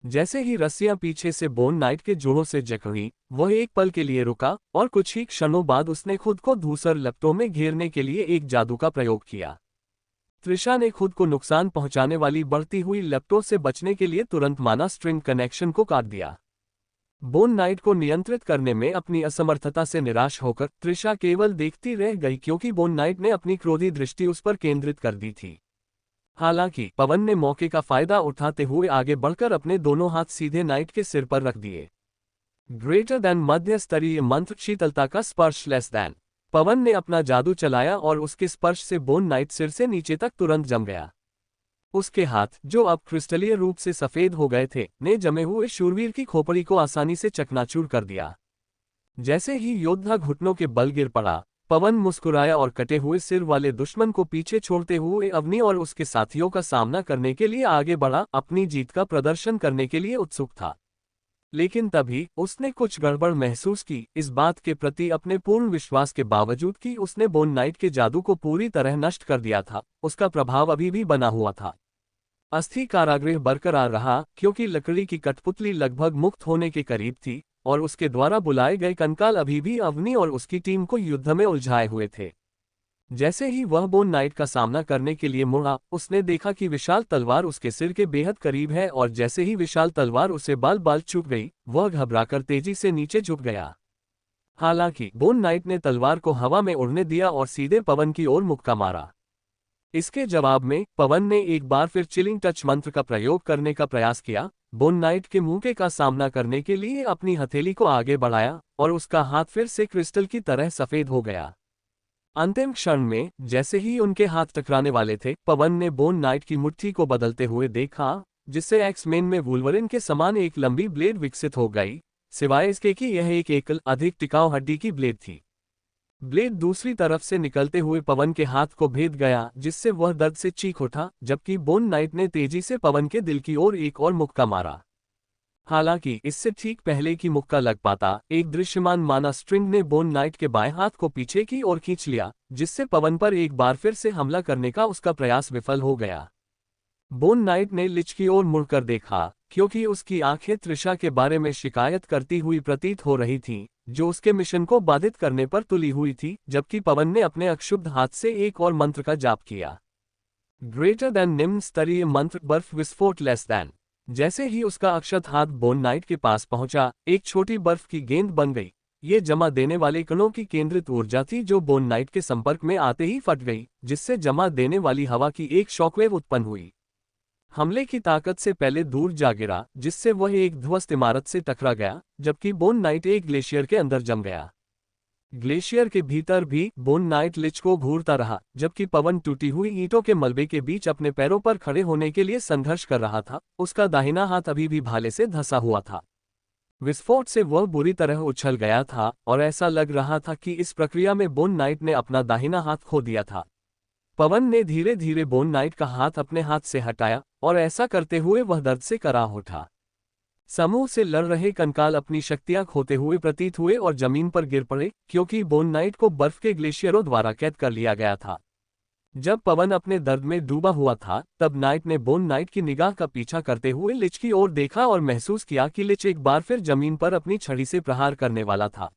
जैसे ही रस्सियां पीछे से बोन नाइट के जोड़ों से जकड़ी, वह एक पल के लिए रुका और कुछ ही क्षणों बाद उसने खुद को धूसर लपटों में घेरने के लिए एक जादू का प्रयोग किया। त्रिशा ने खुद को नुकसान पहुंचाने वाली बढ़ती हुई लपटों से बचने के लिए तुरंत माना स्ट्रिंग कनेक्शन को काट दिया। बोन नाइट को नियंत्रित करने में अपनी असमर्थता से निराश होकर त्रिशा केवल देखती रह गई, क्योंकि बोन नाइट ने अपनी क्रोधी दृष्टि उस पर केंद्रित कर दी थी। हालांकि पवन ने मौके का फायदा उठाते हुए आगे बढ़कर अपने दोनों हाथ सीधे नाइट के सिर पर रख दिए। ग्रेटर देन मध्य स्तरीय मंत्र शीतलता का स्पर्श लेस देन। पवन ने अपना जादू चलाया और उसके स्पर्श से बोन नाइट सिर से नीचे तक तुरंत जम गया। उसके हाथ, जो अब क्रिस्टलीय रूप से सफेद हो गए थे, ने जमे हुए शूरवीर की खोपड़ी को आसानी से चकनाचूर कर दिया। जैसे ही योद्धा घुटनों के बल गिर पड़ा, पवन मुस्कुराया और कटे हुए सिर वाले दुश्मन को पीछे छोड़ते हुए अवनी और उसके साथियों का सामना करने के लिए आगे बढ़ा, अपनी जीत का प्रदर्शन करने के लिए उत्सुक था। लेकिन तभी उसने कुछ गड़बड़ महसूस की, इस बात के प्रति अपने पूर्ण विश्वास के बावजूद कि उसने बोन नाइट के जादू को पूरी तरह नष्ट कर दिया था, उसका प्रभाव अभी भी बना हुआ था। अस्थि कारागृह बरकरार रहा, क्योंकि लकड़ी की कठपुतली लगभग मुक्त होने के करीब थी और उसके द्वारा बुलाए गए कंकाल अभी भी अवनी और उसकी टीम को युद्ध में उलझाए हुए थे। जैसे ही वह बोन नाइट का सामना करने के लिए मुड़ा, उसने देखा कि विशाल तलवार उसके सिर के बेहद करीब है और जैसे ही विशाल तलवार उसे बाल बाल चुभ गई, वह घबराकर तेजी से नीचे झुक गया। हालांकि बोन नाइट ने तलवार को हवा में उड़ने दिया और सीधे पवन की ओर मुक्का मारा। इसके जवाब में पवन ने एक बार फिर चिलिंग टच मंत्र का प्रयोग करने का प्रयास किया, बोन नाइट के मुंह का सामना करने के लिए अपनी हथेली को आगे बढ़ाया और उसका हाथ फिर से क्रिस्टल की तरह सफेद हो गया। अंतिम क्षण में, जैसे ही उनके हाथ टकराने वाले थे, पवन ने बोन नाइट की मुट्ठी को बदलते हुए देखा, जिससे एक्स-मेन में वुल्वरिन के समान एक लंबी ब्लेड विकसित हो गई, सिवाय इसके कि यह एक एकल अधिक टिकाऊ हड्डी की ब्लेड थी। ब्लेड दूसरी तरफ से निकलते हुए पवन के हाथ को भेद गया, जिससे वह दर्द से चीख उठा, जबकि बोन नाइट ने तेजी से पवन के दिल की ओर एक और मुक्का मारा। हालांकि इससे ठीक पहले कि मुक्का लग पाता, एक दृश्यमान माना स्ट्रिंग ने बोन नाइट के बाएं हाथ को पीछे की ओर खींच लिया, जिससे पवन पर एक बार फिर से हमला करने का उसका प्रयास विफल हो गया। बोन नाइट ने लिच की ओर मुड़कर देखा, क्योंकि उसकी आंखें त्रिशा के बारे में शिकायत करती हुई प्रतीत हो रही थीं, जो उसके मिशन को बाधित करने पर तुली हुई थी, जबकि पवन ने अपने अक्षुब्ध हाथ से एक और मंत्र का जाप किया। ग्रेटर देन निम्न स्तरीय मंत्र बर्फ विस्फोट लेस देन। जैसे ही उसका अक्षत हाथ बोन नाइट के पास पहुंचा, एक छोटी बर्फ की गेंद बन गई। ये जमा देने वाले कणों की केंद्रित ऊर्जा थी जो बोन नाइट के संपर्क में आते ही फट गई, जिससे जमा देने वाली हवा की एक शॉकवेव उत्पन्न हुई। हमले की ताकत से पहले दूर जा गिरा, जिससे वह एक ध्वस्त इमारत से टकरा गया, जबकि बोन नाइट एक ग्लेशियर के अंदर जम गया। ग्लेशियर के भीतर भी बोन नाइट लिच को घूरता रहा, जबकि पवन टूटी हुई ईंटों के मलबे के बीच अपने पैरों पर खड़े होने के लिए संघर्ष कर रहा था। उसका दाहिना हाथ अभी भी भाले से धंसा हुआ था। विस्फोट से वह बुरी तरह उछल गया था और ऐसा लग रहा था कि इस प्रक्रिया में बोन नाइट ने अपना दाहिना हाथ खो दिया था। पवन ने धीरे धीरे बोन नाइट का हाथ अपने हाथ से हटाया और ऐसा करते हुए वह दर्द से कराह उठा। समूह से लड़ रहे कंकाल अपनी शक्तियां खोते हुए प्रतीत हुए और जमीन पर गिर पड़े, क्योंकि बोन नाइट को बर्फ के ग्लेशियरों द्वारा कैद कर लिया गया था। जब पवन अपने दर्द में डूबा हुआ था, तब नाइट ने बोन नाइट की निगाह का पीछा करते हुए लिच की ओर देखा और महसूस किया कि लिच एक बार फिर जमीन पर अपनी छड़ी से प्रहार करने वाला था।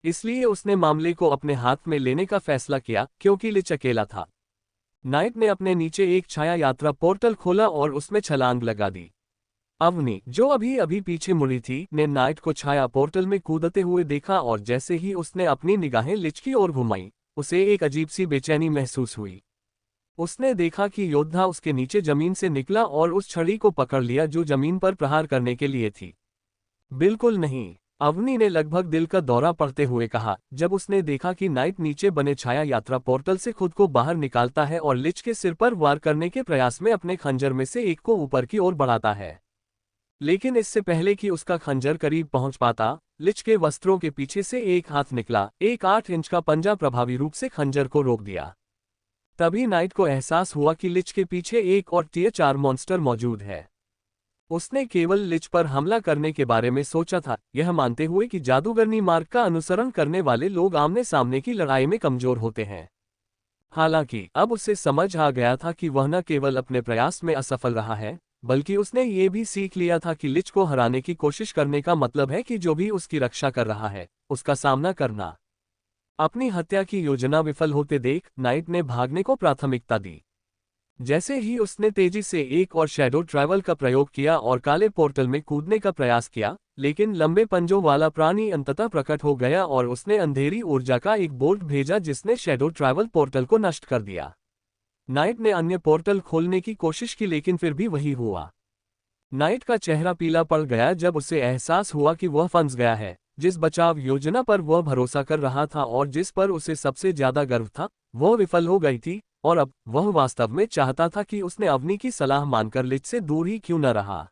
इसलिए उसने मामले को अपने हाथ में लेने का फैसला किया, क्योंकि लिच अकेला था। नाइट ने अपने नीचे एक छाया यात्रा पोर्टल खोला और उसमें छलांग लगा दी। अवनी, जो अभी अभी पीछे मुड़ी थी, ने नाइट को छाया पोर्टल में कूदते हुए देखा और जैसे ही उसने अपनी निगाहें लिच की ओर घुमाई, उसे एक अजीब सी बेचैनी महसूस हुई। उसने देखा कि योद्धा उसके नीचे जमीन से निकला और उस छड़ी को पकड़ लिया जो जमीन पर प्रहार करने के लिए थी। बिल्कुल नहीं, अवनी ने लगभग दिल का दौरा पड़ते हुए कहा, जब उसने देखा कि नाइट नीचे बने छाया यात्रा पोर्टल से खुद को बाहर निकालता है और लिच के सिर पर वार करने के प्रयास में अपने खंजर में से एक को ऊपर की ओर बढ़ाता है। लेकिन इससे पहले कि उसका खंजर करीब पहुंच पाता, लिच के वस्त्रों के पीछे से एक हाथ निकला। एक 8 इंच का पंजा प्रभावी रूप से खंजर को रोक दिया। तभी नाइट को एहसास हुआ कि लिच के पीछे एक और टियर 4 मॉन्स्टर मौजूद है। उसने केवल लिच पर हमला करने के बारे में सोचा था, यह मानते हुए कि जादूगरनी मार्ग का अनुसरण करने वाले लोग आमने सामने की लड़ाई में कमजोर होते हैं। हालांकि अब उसे समझ आ गया था कि वह न केवल अपने प्रयास में असफल रहा है, बल्कि उसने ये भी सीख लिया था कि लिच को हराने की कोशिश करने का मतलब है कि जो भी उसकी रक्षा कर रहा है, उसका सामना करना। अपनी हत्या की योजना विफल होते देख नाइट ने भागने को प्राथमिकता दी। जैसे ही उसने तेजी से एक और शैडो ट्रैवल का प्रयोग किया और काले पोर्टल में कूदने का प्रयास किया, लेकिन लंबे पंजों वाला प्राणी अंततः प्रकट हो गया और उसने अंधेरी ऊर्जा का एक बोल्ट भेजा जिसने शैडो ट्रैवल पोर्टल को नष्ट कर दिया। नाइट ने अन्य पोर्टल खोलने की कोशिश की, लेकिन फिर भी वही हुआ। नाइट का चेहरा पीला पड़ गया जब उसे एहसास हुआ कि वह फंस गया है। जिस बचाव योजना पर वह भरोसा कर रहा था और जिस पर उसे सबसे ज्यादा गर्व था, वह विफल हो गई थी, और अब वह वास्तव में चाहता था कि उसने अवनी की सलाह मानकर लिच से दूर ही क्यों न रहा।